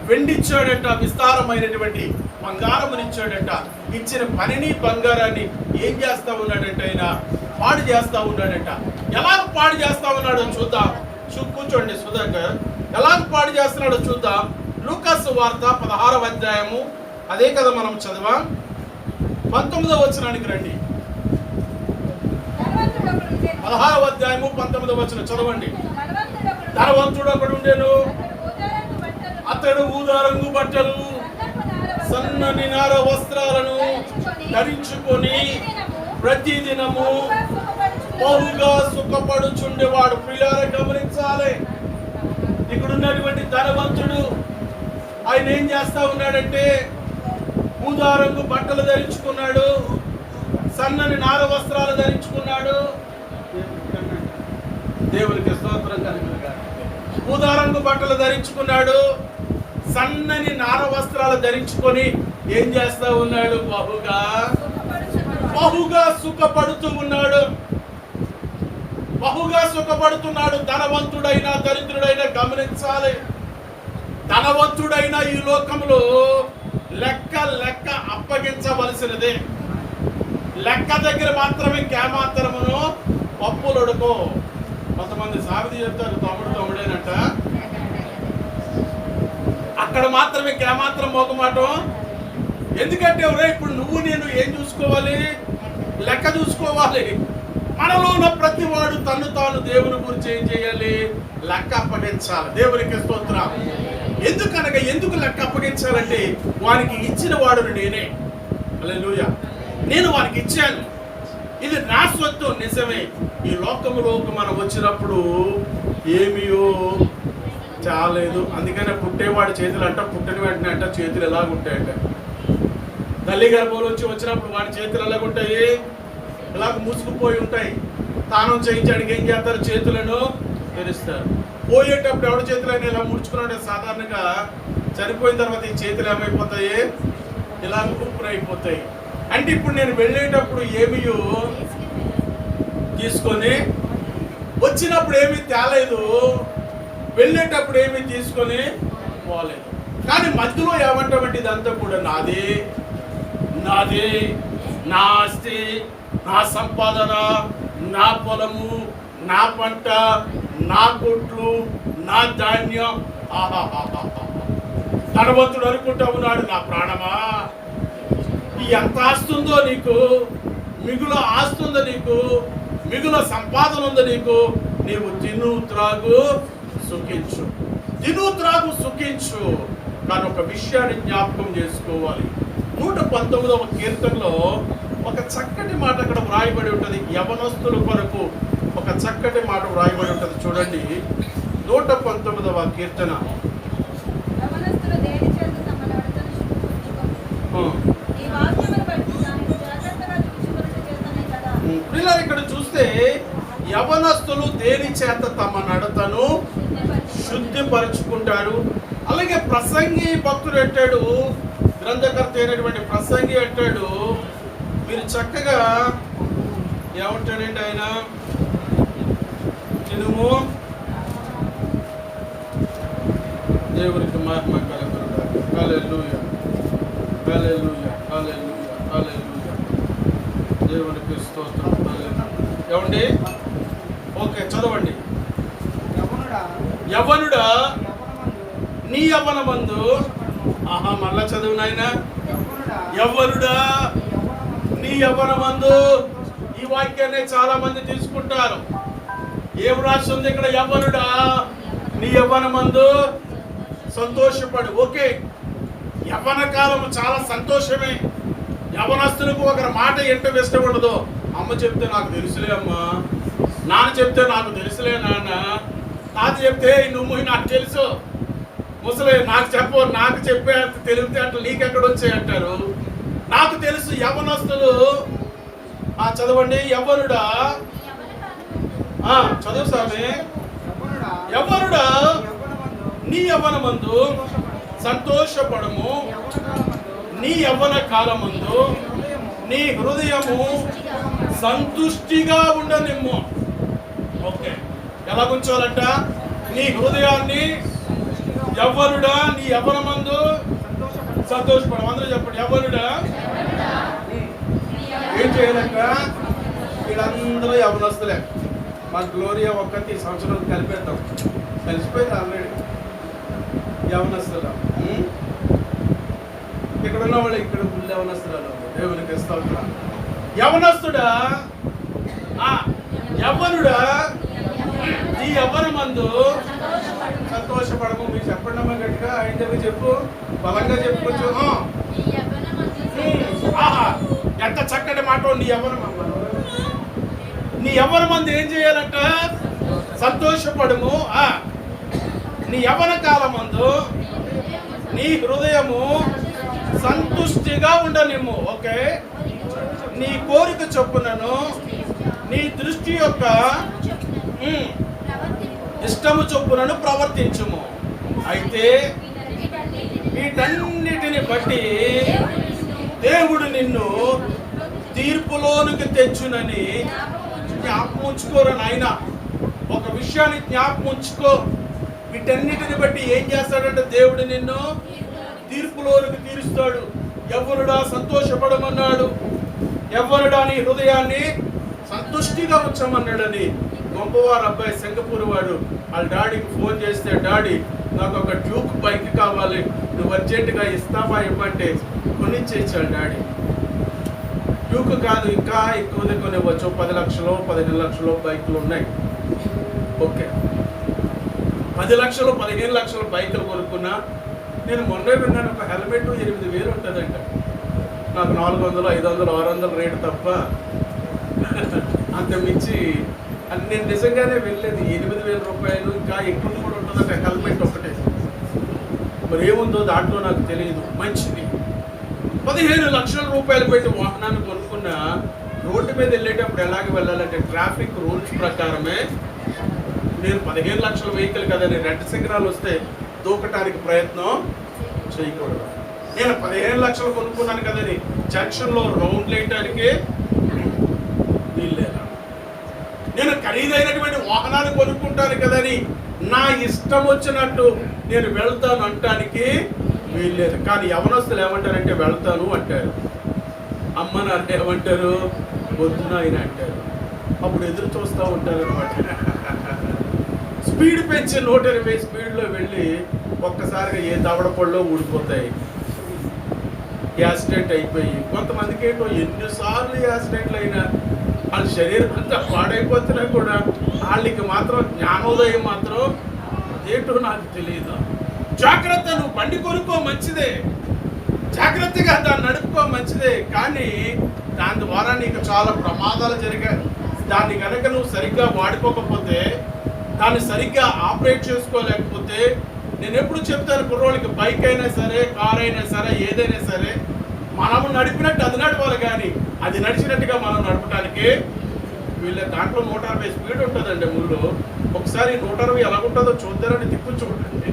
వెండిచ్చాడట, విస్తారమైనటువంటి బంగారమునిచ్చాడట. ఇచ్చిన పనిని బంగారాన్ని ఏం చేస్తా ఉన్నాడంటే ఆయన పాడు చేస్తా ఉన్నాడట. ఎలా పాడు చేస్తా ఉన్నాడో చూద్దాం. కూర్చోండి సుధాకర్, ఎలా పాడు చేస్తున్నాడో చూద్దాం. లూకాసు వార్త 16వ అధ్యాయము, అదే కదా మనం చదివాం. 19వ వచనానికి రండి. 16వ అధ్యాయము 19వ వచనం చదవండి. ధనవంతుడు ఒకడు ఉండేను, అతడు ఊదారంగు బట్టలు సన్నని నార వస్త్రాలను ధరించుకొని ప్రతిదినము బహుగా సుఖపడుచుండేవాడు. ప్రియులారా గమనించాలి, ఇక్కడ ఉన్నటువంటి ధనవంతుడు ఆయన ఏం చేస్తా ఉన్నాడంటే ఊదారంగు బట్టలు ధరించుకున్నాడు, సన్నని నార వస్త్రాలు ధరించుకున్నాడు. దేవునికి స్తోత్రం కలుగునుగాక. ఊదారంగు బట్టలు ధరించుకున్నాడు, సన్నని నార వస్త్రాలు ధరించుకొని ఏం చేస్తా ఉన్నాడు? బహుగా సుఖపడుతూ ఉన్నాడు. బహుగా సుఖపడుతున్నాడు. ధనవంతుడైనా దరిద్రుడైనా గమనించాలి, ధనవంతుడైనా ఈ లోకంలో లెక్క అప్పగించవలసినదే. లెక్క దగ్గర మాత్రమే కేమాత్రమును పప్పులొడుకో. కొంతమంది సావిది చెప్తారు, తమ్ముడేనట. అక్కడ మాత్రమే కేమాత్రం మోకమాటం. ఎందుకంటే ఇప్పుడు నువ్వు నేను ఏం చూసుకోవాలి? లెక్క చూసుకోవాలి. మనలో ఉన్న ప్రతి వాడు తను తాను దేవుని గురించి ఏం చేయాలి? లెక్క అప్పగించాలి. దేవునికి స్తోత్రం. ఎందుకనగా ఎందుకు లెక్క అప్పగించాలంటే వానికి ఇచ్చిన వాడును నేనే. హల్లెలూయా. నేను వానికి ఇచ్చాను, ఇది నా స్వత్తు. నిజమే, ఈ లోకములోకి మనం వచ్చినప్పుడు ఏమియో చాలేదు. అందుకనే పుట్టేవాడి చేతులు అంట, పుట్టిన వెంటనే అంట చేతులు ఎలాగుంటాయంట. తల్లి గర్భంలోంచి వచ్చినప్పుడు వాడి చేతులు ఎలాగుంటాయి? ఇలాగ మూసుకుపోయి ఉంటాయి. తానం చేయించడానికి ఏం చేస్తారు? చేతులను తెరుస్తారు. పోయేటప్పుడు ఎవరి చేతులైనా ఇలా ముడుచుకున్నాడే సాధారణంగా చనిపోయిన తర్వాత ఈ చేతులు ఏమైపోతాయి? ఇలా కుప్పులు అయిపోతాయి. అంటే ఇప్పుడు నేను వెళ్ళేటప్పుడు ఏమియో తీసుకొని వచ్చినప్పుడు ఏమీ తేలేదు, వెళ్ళేటప్పుడు ఏమీ తీసుకొని పోలేదు. కానీ మధ్యలో ఏమంటామంటే ఇదంతా కూడా నాదే, నా ఆస్తి, నా సంపాదన, నా పొలము, నా పంట, నా కొట్లు, నా ధాన్యం. ధనవంతుడు అనుకుంటా ఉన్నాడు, నా ప్రాణమా ఎంత ఆస్తుందో నీకు, మిగుల ఆస్తుందో నీకు, మిగుల సంపాదన ఉందో నీకు, నీవు తిను త్రాగు సుఖించు, తిను త్రాగు సుఖించు. కానీ ఒక విషయాన్ని జ్ఞాపకం చేసుకోవాలి. 119వ కీర్తనలో ఒక చక్కటి మాట అక్కడ వ్రాయబడి ఉంటుంది. యవనస్తుల కొరకు ఒక చక్కటి మాట వ్రాయబడి ఉంటుంది. చూడండి, 119వ కీర్తన. పిల్లలు ఇక్కడ చూస్తే యవనస్తులు దేని చేత తమ నడతను శుద్ధిపరుచుకుంటారు. అలాగే ప్రసంగి భక్తుడు అంటాడు, గ్రంథకర్త అయినటువంటి ప్రసంగి అంటాడు, మీరు చక్కగా ఏమంటాడండి ఆయన? తినుము, దేవునికి మహిమ కలుగును. హల్లెలూయా, హల్లెలూయా, హల్లెలూయా, హల్లెలూయా. దేవునికి స్తోత్రం. ఏమండి? ఓకే, చదవండి. యవ్వనుడా నీ యవ్వనమందు, మళ్ళా చదువు నాయన. యవ్వనుడా నీ యవ్వనమందు. ఈ వాక్యాన్ని చాలా మంది తీసుకుంటారు. ఏం రాసి ఉంది ఇక్కడ? యవ్వనుడా నీ యవ్వనమందు సంతోషపడు. ఓకే, యవ్వన కాలం చాలా సంతోషమే. యవ్వనస్తులకు ఒకరి మాట ఎంట ఇష్టం ఉండదు. అమ్మ చెప్తే నాకు తెలుసులే అమ్మా, నాన్న చెప్తే నాకు తెలుసులే నాన్న, తాత చెప్తే నువ్వు నాకు తెలుసు, ముసలి నాకు చెప్పు, నాకు చెప్పే తెలివితే అట్లా నీకెక్కడ వచ్చాయి అంటారు. నాకు తెలుసు. యవ్వనస్తులు చదవండి. యవ్వనుడా, చదువు స్వామి. యవ్వనుడా నీ యవ్వనమందు సంతోషపడము, నీ యవ్వన కాలమందు నీ హృదయము సంతుష్టిగా ఉండనిమ్ము. ఓకే, ఎలా ఉంచాలంట? నీ హృదయాన్ని యవ్వనుడా నీ యవ్వనమందు సంతోషపడు. అందరూ చెప్పండి, యవ్వనుడా ఏం చేయాలంట? వీళ్ళందరూ యవ్వనస్తులే. మా గ్లోరియా ఒక్కటి సంవత్సరం కలిపేద్దాం. కలిసిపోయింది ఆల్రెడీ. యవ్వనస్తులు ఇక్కడ ఉన్న వాళ్ళు ఇక్కడ ఫుల్ యవ్వనస్తులు. దేవునికి స్తోత్రం. యవ్వనస్తుడా యవ్వనుడా నీ యవ్వనమందు సంతోషపడము. మీరు చెప్పండి అమ్మా గట్టిగా. ఆయన చెప్పు, బలంగా చెప్పుకోవచ్చు. ఎంత చక్కటి మాట. నీ యవ్వనం అమ్మ, నీ యవ్వనమందు ఏం చేయాలంట? సంతోషపడము. నీ యవ్వన కాలమందు నీ హృదయము సంతుష్టిగా ఉండనిమ్ము. ఓకే, నీ కోరిక చొప్పునను నీ దృష్టి యొక్క ఇష్టము చొప్పునను ప్రవర్తించుము. అయితే వీటన్నిటిని బట్టి దేవుడు నిన్ను తీర్పులోనికి తెచ్చునని జ్ఞాపకం ఉంచుకోరు నాయన. ఒక విషయాన్ని జ్ఞాపకం ఉంచుకో. వీటన్నిటిని బట్టి ఏం చేస్తాడంటే దేవుడు నిన్ను తీర్పులోనికి తీరుస్తాడు. యవ్వనుడా సంతోషపడమన్నాడు. యవ్వనుడా నీ హృదయాన్ని సంతుష్టిగా ఉంచమన్నాడని. గొప్పవారు అబ్బాయి సింగపూర్ వాడు వాళ్ళ డాడీకి ఫోన్ చేస్తే, డాడీ నాకు ఒక డ్యూక్ బైక్ కావాలి, నువ్వు అర్జెంటుగా ఇస్తావా ఇవ్వంటే కొనిచ్చేసాడు డాడీ. డ్యూక్ కాదు, ఇంకా ఎక్కువది కొనివ్వచ్చు. 10 లక్షలు 15 లక్షలు బైకులు ఉన్నాయి. ఓకే, 10 లక్షలు 15 లక్షల బైకులు కొనుక్కున్నా. నేను మొన్నే విన్నాను, ఒక హెల్మెట్ 8,000 ఉంటుందంట. నాకు 400, 500, 600 రేటు తప్ప అంత మించి నేను నిజంగానే వెళ్ళేది. 8,000 రూపాయలు ఇంకా ఎక్కువ కూడా ఉంటుందంట హెల్మెట్ ఒకటే. మరి ఏముందో దాంట్లో నాకు తెలియదు. మంచిది. 15 లక్షల రూపాయలు పెట్టి వాహనాన్ని కొనుక్కున్న రోడ్డు మీద వెళ్ళేటప్పుడు ఎలాగ వెళ్ళాలంటే ట్రాఫిక్ రూల్స్ ప్రకారమే. నేను 15 లక్షల వెహికల్ కదా, నేను రెడ్ సిగ్నల్ వస్తే దూకటానికి ప్రయత్నం చేయకూడదు. నేను 15 లక్షలు కొనుక్కున్నాను కదని జంక్షన్లో రౌండ్ వేయటానికి వీల్లేదా? నేను ఖరీదైనటువంటి వాహనాలు కొనుక్కుంటాను కదని నా ఇష్టం వచ్చినట్టు నేను వెళ్తాను అంటానికి వీల్లేదు. కానీ యవనస్తులు ఏమంటారంటే వెళ్తాను అంటారు, అమ్మ నాన్న ఏమంటారు వద్దున ఆయన అంటారు. అప్పుడు ఎదురు చూస్తూ ఉంటారు అనమాట. స్పీడ్ పెంచి 120 స్పీడ్లో వెళ్ళి ఒక్కసారిగా ఏ దవడపళ్ళలో ఊడిపోతాయి. యాక్సిడెంట్ అయిపోయి కొంతమందికి ఏంటో ఎన్నిసార్లు యాక్సిడెంట్లు అయినా వాళ్ళ శరీరం అంతా పాడైపోతున్నా కూడా వాళ్ళకి మాత్రం జ్ఞానోదయం మాత్రం ఏంటో నాకు తెలియదు. జాగ్రత్త, నువ్వు బండి కొనుక్కో మంచిదే, జాగ్రత్తగా దాన్ని నడుపుకో మంచిదే. కానీ దాని ద్వారా నీకు చాలా ప్రమాదాలు జరిగాయి. దాన్ని కనుక నువ్వు సరిగ్గా వాడుకోకపోతే, దాన్ని సరిగ్గా ఆపరేట్ చేసుకోలేకపోతే, నేను ఎప్పుడు చెప్తాను కుర్రోళ్ళకి, బైక్ అయినా సరే, కార్ అయినా సరే, ఏదైనా సరే మనము నడిపినట్టు అది నడవాలి, కానీ అది నడిచినట్టుగా మనం నడపడానికి వీళ్ళ దాంట్లో 160 స్పీడ్ ఉంటుందండి ముళ్ళు. ఒకసారి 160 ఎలా ఉంటుందో చూద్దారని తిప్పు చూడండి.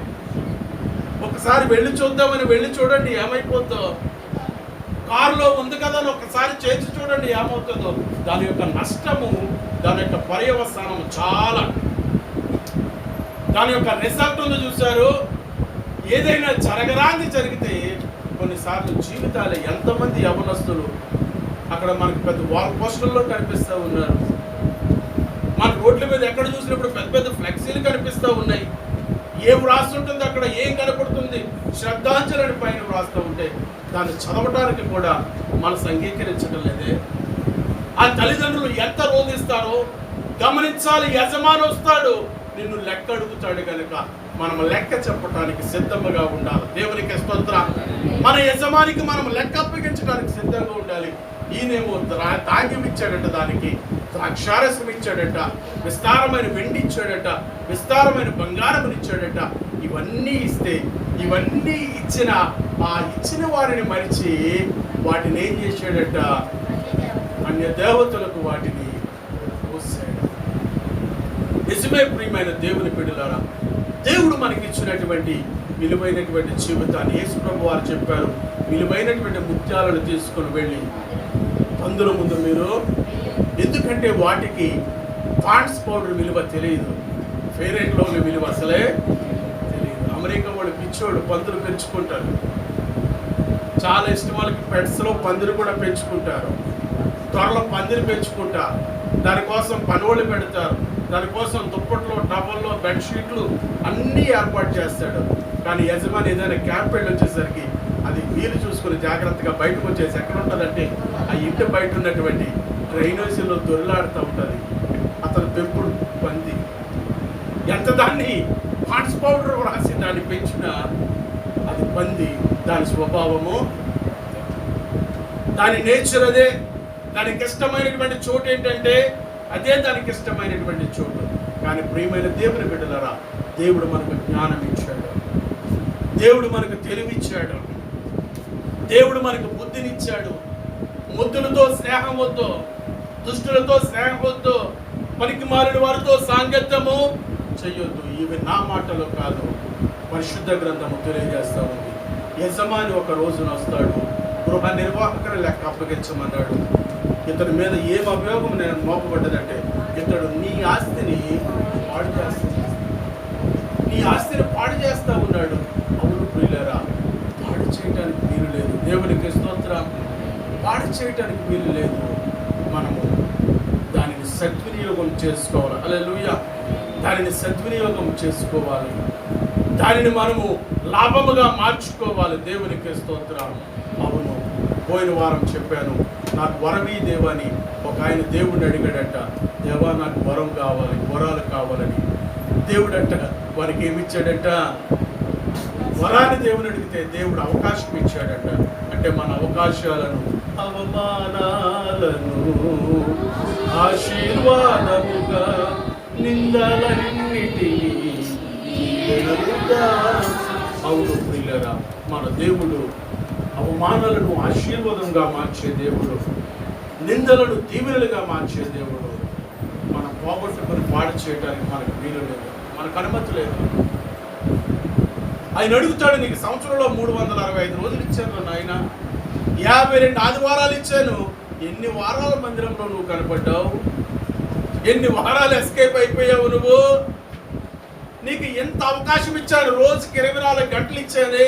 ఒకసారి వెళ్ళి చూద్దామని వెళ్ళి చూడండి ఏమైపోతుందో. కారులో ఉంది కదా అని ఒకసారి చేసి చూడండి ఏమవుతుందో. దాని యొక్క నష్టము, దాని యొక్క పర్యవసానం చాలా, దాని యొక్క రిజల్ట్ ఉంది చూశారు. ఏదైనా జరగరాంది జరిగితే కొన్నిసార్లు జీవితాలు ఎంతమంది యవనస్తులు అక్కడ మనకు పెద్ద వాల్ పోస్టర్లో కనిపిస్తూ ఉన్నారు. మన రోడ్ల మీద ఎక్కడ చూసినప్పుడు పెద్ద పెద్ద ఫ్లెక్సీలు కనిపిస్తూ ఉన్నాయి. ఏం రాస్తుంటుంది అక్కడ, ఏం కనపడుతుంది, శ్రద్ధాంజలిని పైన వ్రాస్తూ ఉంటే దాన్ని చదవటానికి కూడా మనసు అంగీకరించడం లేదే. ఆ తల్లిదండ్రులు ఎంత రోధిస్తారో గమనించాలి. యజమాని వస్తాడు, నిన్ను లెక్క అడుగుతాడు కనుక మనం లెక్క చెప్పడానికి సిద్ధంగా ఉండాలి. దేవునికి స్తోత్రం. మన యజమానికి మనం లెక్క అప్పగించడానికి సిద్ధంగా ఉండాలి. ఈయనేమో ధాన్యం ఇచ్చాడట, దానికి ద్రాక్షారసం ఇచ్చాడట, విస్తారమైన వెండి ఇచ్చాడట, విస్తారమైన బంగారం ఇచ్చాడట. ఇవన్నీ ఇస్తే, ఇవన్నీ ఇచ్చిన వారిని మరిచి వాటిని ఏం చేశాడట, అన్య దేవతలకు వాటిని పోసాడు. నిజమే ప్రియమైన దేవుని బిడ్డలారా, దేవుడు మనకి ఇచ్చినటువంటి విలువైనటువంటి జీవితాన్ని యేసు ప్రభు వారు చెప్పారు, విలువైనటువంటి ముత్యాలను తీసుకొని వెళ్ళి పందుల ముందు మీరు, ఎందుకంటే వాటికి పాండ్స్ పౌడర్ విలువ తెలియదు, ఫెయిర్ అండ్ లవ్లీ విలువ అసలే తెలియదు. అమెరికా వాడు పిచ్చోడు పందులు పెంచుకుంటారు, చాలా ఇష్టం వాళ్ళకి. పెట్స్లో పందులు కూడా పెంచుకుంటారు, త్వరలో పందిరి పెంచుకుంటారు, దానికోసం పనులు పెడతారు, దానికోసం దుప్పట్లు, టవల్లో, బెడ్షీట్లు అన్నీ ఏర్పాటు చేస్తాడు. కానీ యజమాని ఏదైనా క్యాంప్ వెళ్ళి వచ్చేసరికి అది వీలు చూసుకుని జాగ్రత్తగా బయటకు వచ్చేసి ఎక్కడ ఉంటుందంటే ఆ ఇంటి బయట ఉన్నటువంటి డ్రైనేజీలో దొరిలాడుతూ ఉంటుంది అతను పెంపుడు పంది. ఎంత దాన్ని హార్ట్స్ పౌడర్ రాసి దాన్ని పెంచినా అది పంది. దాని స్వభావము, దాని నేచర్ అదే. దానికి ఇష్టమైనటువంటి చోటు ఏంటంటే అదే దానికి ఇష్టమైనటువంటి చోటు. కానీ ప్రియమైన దేవుని బిడ్డలారా, దేవుడు మనకు జ్ఞానం ఇచ్చాడు, దేవుడు మనకు తెలివిచ్చాడు, దేవుడు మనకు బుద్ధినిచ్చాడు. ముద్దులతో స్నేహం వద్దు, దుష్టులతో స్నేహం వద్దు, పనికి మారిన వారితో సాంగత్యము చెయ్యొద్దు. ఇవి నా మాటలు కాదు, పరిశుద్ధ గ్రంథము తెలియజేస్తా ఉంది. యజమాని ఒక రోజున వస్తాడు, గృహ నిర్వాహకుని లెక్క అప్పగించమన్నాడు. ఇతని మీద ఏం అభియోగం నేను మోపబడ్డదంటే ఇతడు నీ ఆస్తిని పాడు చేస్తా, నీ ఆస్తిని పాడు చేస్తా ఉన్నాడు. అవును ప్రియులారా, పాడు చేయటానికి వీలు లేదు. దేవునికి స్తోత్రం. పాడు చేయటానికి వీలు లేదు. మనము దానిని సద్వినియోగం చేసుకోవాలి. హల్లెలూయా. దానిని సద్వినియోగం చేసుకోవాలి, దానిని మనము లాభముగా మార్చుకోవాలి. దేవునికి స్తోత్రం. అవును, పోయిన వారం చెప్పాను, నాకు వరమీ దేవాని ఒక ఆయన దేవుడిని అడిగాడట. దేవా, నాకు వరం కావాలి, వరాలు కావాలని. దేవుడంట వారికి ఏమిచ్చాడంట? వరాన్ని దేవుని అడిగితే దేవుడు అవకాశం ఇచ్చాడట. అంటే మన అవకాశాలను, అవమానాలను ఆశీర్వాదముగా, నిందలన్నిటినీ. అవును ప్రియులారా, మన దేవుడు అవమానాలను ఆశీర్వాదంగా మార్చే దేవుడు, నిందలను దీవెనలుగా మార్చే దేవుడు. మనం పోగొట్టుకొని పాడు చేయడానికి మనకు వీలు లేదు, మనకు అనుమతి లేదు. ఆయన అడుగుతాడు, నీకు సంవత్సరంలో 365 రోజులు ఇచ్చాను నాయన, 52 ఆదివారాలు ఇచ్చాను, ఎన్ని వారాల మందిరంలో నువ్వు కనపడ్డావు? ఎన్ని వారాలు ఎస్కేప్ అయిపోయావు నువ్వు? నీకు ఎంత అవకాశం ఇచ్చాను, రోజుకి 24 గంటలు ఇచ్చాను.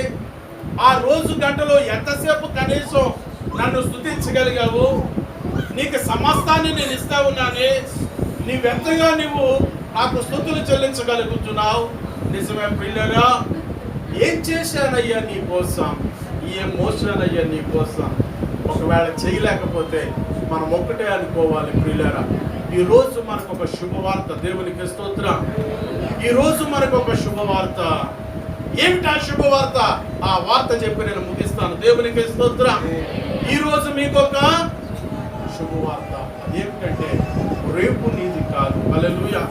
ఆ రోజు గంటలో ఎంతసేపు కనీసం నన్ను స్తుతించగలిగావు? నీకు సమస్తాన్ని నేను ఇస్తా ఉన్నానే, నీవెంతగా నువ్వు నాకు స్తుతులు చెల్లించగలుగుతున్నావు? నిజమే పిల్లరా, ఏం చేశానయ్యా నీ కోసం, ఏం మోసానయ్యా నీ కోసం? ఒకవేళ చేయలేకపోతే మనం ఒక్కటే అనుకోవాలి ప్రియులారా, ఈరోజు మనకు ఒక శుభవార్త. దేవునికి స్తోత్రం. ఈరోజు మనకు ఒక శుభవార్త. ఏమిటా శుభవార్త? ఆ వార్త చెప్పి నేను ముగిస్తాను. దేవునికి స్తోత్రం. ఈరోజు మీకు ఒక శుభవార్త. అదేమిటంటే రేపు నీది కాదు. హల్లెలూయా.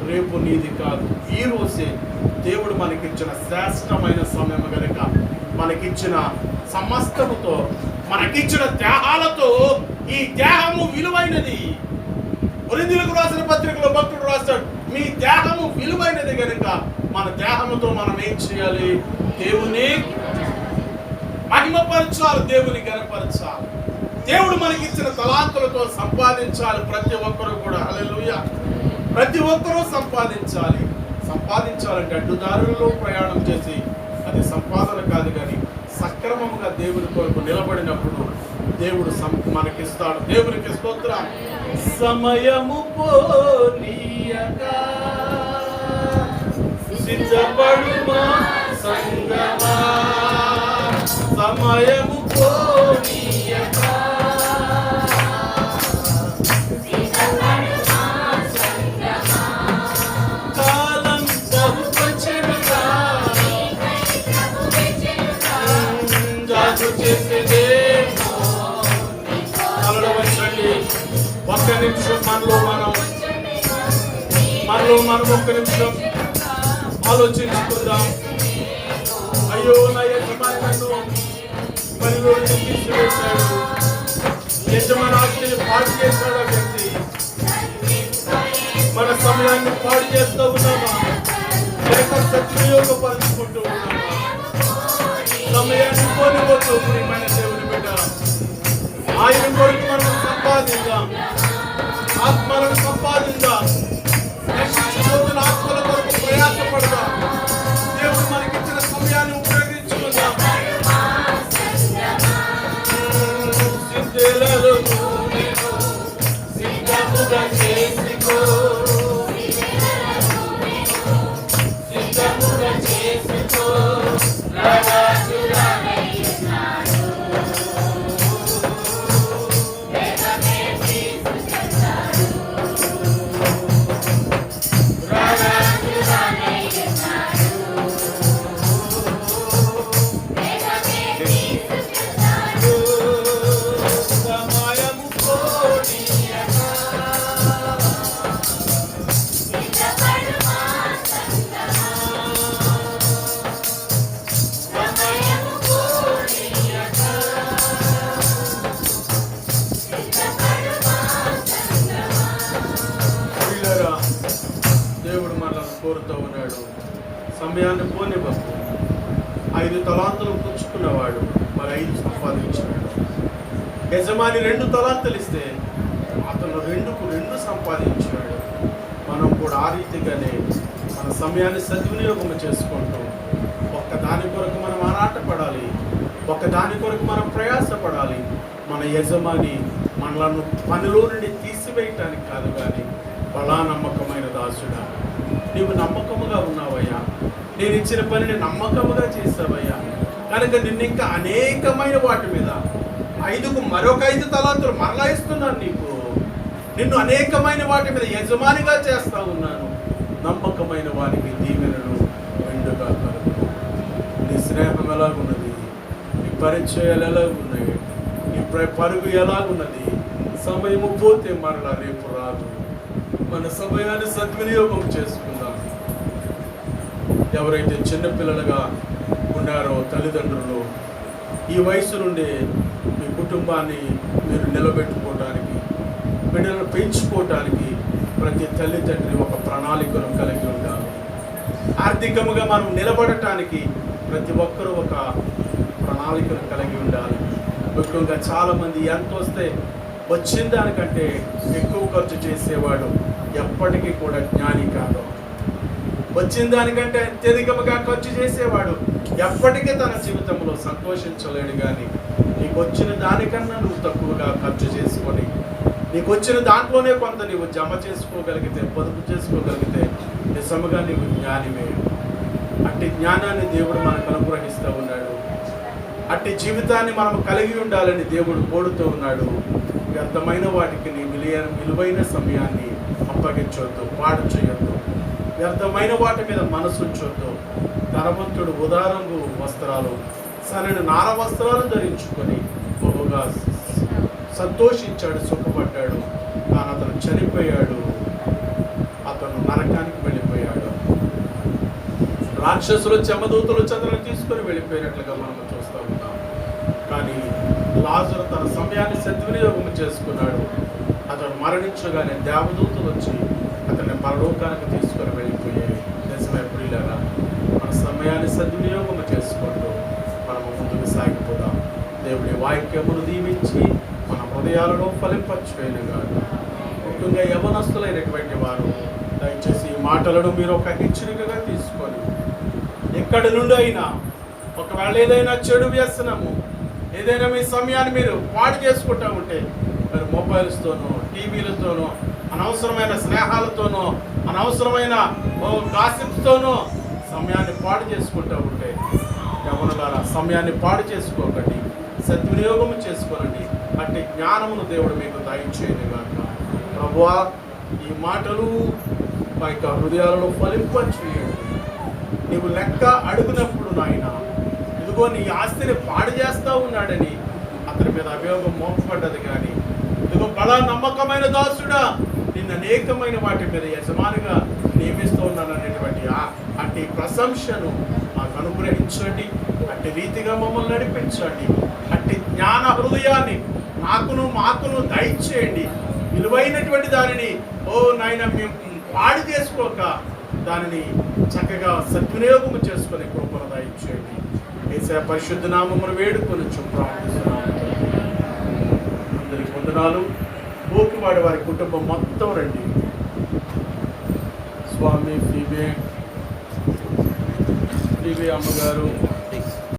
రేపు నీది కాదు, ఈ రోజే దేవుడు మనకిచ్చిన శ్రేష్టమైన సమయం కనుక, మనకిచ్చిన సమస్తముతో, మనకిచ్చిన దేహాలతో, ఈ దేహము విలువైనది. కొరింథీయులకు రాసిన పత్రికలో భక్తుడు రాస్తాడు, మీ దేహము విలువైనది కనుక మన దేహముతో మనం ఏం చేయాలి? దేవుని మహిమపరచాలి, దేవుని గణపరచాలి. దేవుడు మనకిచ్చిన తలాంతులతో సంపాదించాలి. ప్రతి ఒక్కరూ కూడా హల్లెలూయా, ప్రతి ఒక్కరూ సంపాదించాలి. సంపాదించాలంటే అడ్డుదారులలో ప్రయాణం చేసి అది సంపాదన కాదు, కానీ సక్రమముగా దేవుని కొరకు నిలబడినప్పుడు దేవుడు మనకిస్తాడు. దేవునికి స్తోత్రం. సమయము పోనీయక సిద్ధపడుమా సంగమా, సమయము పోనీయక కాలం బహుపచెనుగా జాగు చేసేదేమో. అలడవచ్చండి, ఒక్క నిమిషం మనలో మనం ఒక్క నిమిషం ఆలోచించుకుందాం. అయ్యో, నా యజమాని నన్ను పనిలోకి తీసివేశాడు, యజమాని ఆస్తిని పాడు చేశాడు. ఆ వ్యక్తి మన సమయాన్ని పాడు చేస్తూ ఉన్నామా, లేక సద్వినియోగపరుచుకుంటూ ఉన్నామా? సమయాన్ని కోల్పోతూ ప్రియమైన దేవుని బిడ్డ, ఆయన కొరకు మనం సంపాదిద్దాం, ఆత్మలను సంపాదిద్దాం, నశించిపోతున్న ఆత్మల కొరకు ప్రయాసపడదాం. దేవుడు మనకి కోరుతూ ఉన్నాడు, సమయాన్ని పోనివ్వకు. 5 తలాంతులు పుచ్చుకున్నవాడు మరి 5 సంపాదించాడు. యజమాని 2 తలాంతులు ఇస్తే అతను 2కు 2 సంపాదించాడు. మనం కూడా ఆ రీతిగానే మన సమయాన్ని సద్వినియోగం చేసుకుంటూ ఒక్కదాని కొరకు మనం ఆరాటపడాలి, ఒక్కదాని కొరకు మనం ప్రయాసపడాలి. మన యజమాని మనలను పనిలో నుండి తీసివేయటానికి కాదు, కానీ బలా నమ్మకమైన దాసుడా, నీవు నమ్మకముగా ఉన్నావయ్యా, నేను ఇచ్చిన పనిని నమ్మకముగా చేసావయ్యా, కనుక నిన్ను ఇంకా అనేకమైన వాటి మీద 5కు మరొక 5 తలాంతులు మరలా ఇస్తున్నాను నీకు. నిన్ను అనేకమైన వాటి మీద యజమానిగా చేస్తా ఉన్నాను. నమ్మకమైన వారికి దీవెనలు మెండుగా కలుగును. నీ స్నేహం ఎలాగున్నది, నీ పరిచయాలు ఎలాగున్నాయి, నీ పరుగు ఎలాగున్నది. సమయము పోతే మరలా రేపు రాదు. మన సమయాన్ని సద్వినియోగం చేసుకుందాం. ఎవరైతే చిన్నపిల్లలుగా ఉన్నారో తల్లిదండ్రులు, ఈ వయసు నుండి మీ కుటుంబాన్ని మీరు నిలబెట్టుకోవటానికి, బిడ్డలను పెంచుకోవటానికి ప్రతి తల్లిదండ్రి ఒక ప్రణాళికను కలిగి ఉండాలి. ఆర్థికంగా మనం నిలబడటానికి ప్రతి ఒక్కరూ ఒక ప్రణాళికను కలిగి ఉండాలి. ముఖ్యంగా చాలామంది ఎంత వస్తే వచ్చిన దానికంటే ఎక్కువ ఖర్చు చేసేవాడు ఎప్పటికీ కూడా జ్ఞాని కాదు. వచ్చిన దానికంటే అత్యధికంగా ఖర్చు చేసేవాడు ఎప్పటికీ తన జీవితంలో సంతోషించలేడు. కానీ నీకు వచ్చిన దానికన్నా నువ్వు తక్కువగా ఖర్చు చేసుకొని నీకు వచ్చిన దాంట్లోనే కొంత నీవు జమ చేసుకోగలిగితే, పొదుపు చేసుకోగలిగితే నిజముగా నీవు జ్ఞానివే. అట్టి జ్ఞానాన్ని దేవుడు మనకు అనుగ్రహిస్తూ ఉన్నాడు. అట్టి జీవితాన్ని మనం కలిగి ఉండాలని దేవుడు కోరుతూ ఉన్నాడు. వ్యర్థమైన వాటికి నీ విలువైన సమయాన్ని అప్పగించొద్దు, పాడు చేయొద్దు. వ్యర్థమైన వాటి మీద మనసు ఉంచొద్దు. ధనవంతుడు ఉదారంగు వస్త్రాలు, సరైన నార వస్త్రాలు ధరించుకొని బహుగా సంతోషించాడు, సుఖపడ్డాడు. కానీ అతను చనిపోయాడు, అతను నరకానికి వెళ్ళిపోయాడు. రాక్షసులు చెమదూతలు అతను తీసుకొని వెళ్ళిపోయినట్లుగా మనం చూస్తూ ఉన్నాం. కానీ లాజరు తన సమయాన్ని సద్వినియోగం చేసుకున్నాడు. అతను మరణించగానే దేవదూతలు వచ్చి అతన్ని పరలోకానికి తీసుకొని వెళ్ళిపోయాయి. నిజమే ప్రియులారా, మన సమయాన్ని సద్వినియోగం చేసుకుంటూ మనము ముందుకు సాగిపోదాం. దేవుడి వాక్యమును దీవించి మన హృదయాలలో ఫలింపచేయునుగా. ముఖ్యంగా యవనస్తులైనటువంటి వారు దయచేసి ఈ మాటలను మీరు ఒక హెచ్చరికగా తీసుకొని, ఎక్కడి నుండి అయినా ఒకవేళ ఏదైనా చెడు వ్యసనము, ఏదైనా మీ సమయాన్ని మీరు పాడు చేసుకుంటూ ఉంటే, మరి మొబైల్స్తోనో టీవీలతోనో అనవసరమైన స్నేహాలతోనో అనవసరమైన గాసిప్స్తోనో సమయాన్ని పాడు చేసుకుంటూ ఉంటే, యవనులారా సమయాన్ని పాడు చేసుకోకండి, సద్వినియోగం చేసుకోనండి. అట్టి జ్ఞానమును దేవుడు మీకు దయచేయునుగాక. ప్రభువా, ఈ మాటలు మా యొక్క హృదయాలలో ఫలింపచేయండి. నీవు లెక్క అడుగునప్పుడు నాయన, ఇదిగో నీ ఆస్తిని పాడు చేస్తూ ఉన్నాడని అతని మీద అభియోగం మోపబడ్డది. కానీ ఇదిగో బలా నమ్మకమైన దాసుడా, నిన్ను అనేకమైన వాటి మీద యజమానిగా నియమిస్తూ ఉన్నాననేటువంటి అట్టి ప్రశంసను మాకు అనుగ్రహించండి. అట్టి రీతిగా మమ్మల్ని నడిపించండి. అట్టి జ్ఞాన హృదయాన్ని మాకును దయచేయండి. విలువైనటువంటి దానిని నాయన మేము పాడు చేసుకోక దానిని చక్కగా సద్వినియోగం చేసుకునే కృపను దయచేయండి. యేసయ్య పరిశుద్ధ నామమును వేడుకొని ప్రార్థిస్తున్నాము. అందరికి వందనాలు. ఓపివాడి వారి కుటుంబం మొత్తం రండి. స్వామి ఫీబే అమ్మగారు,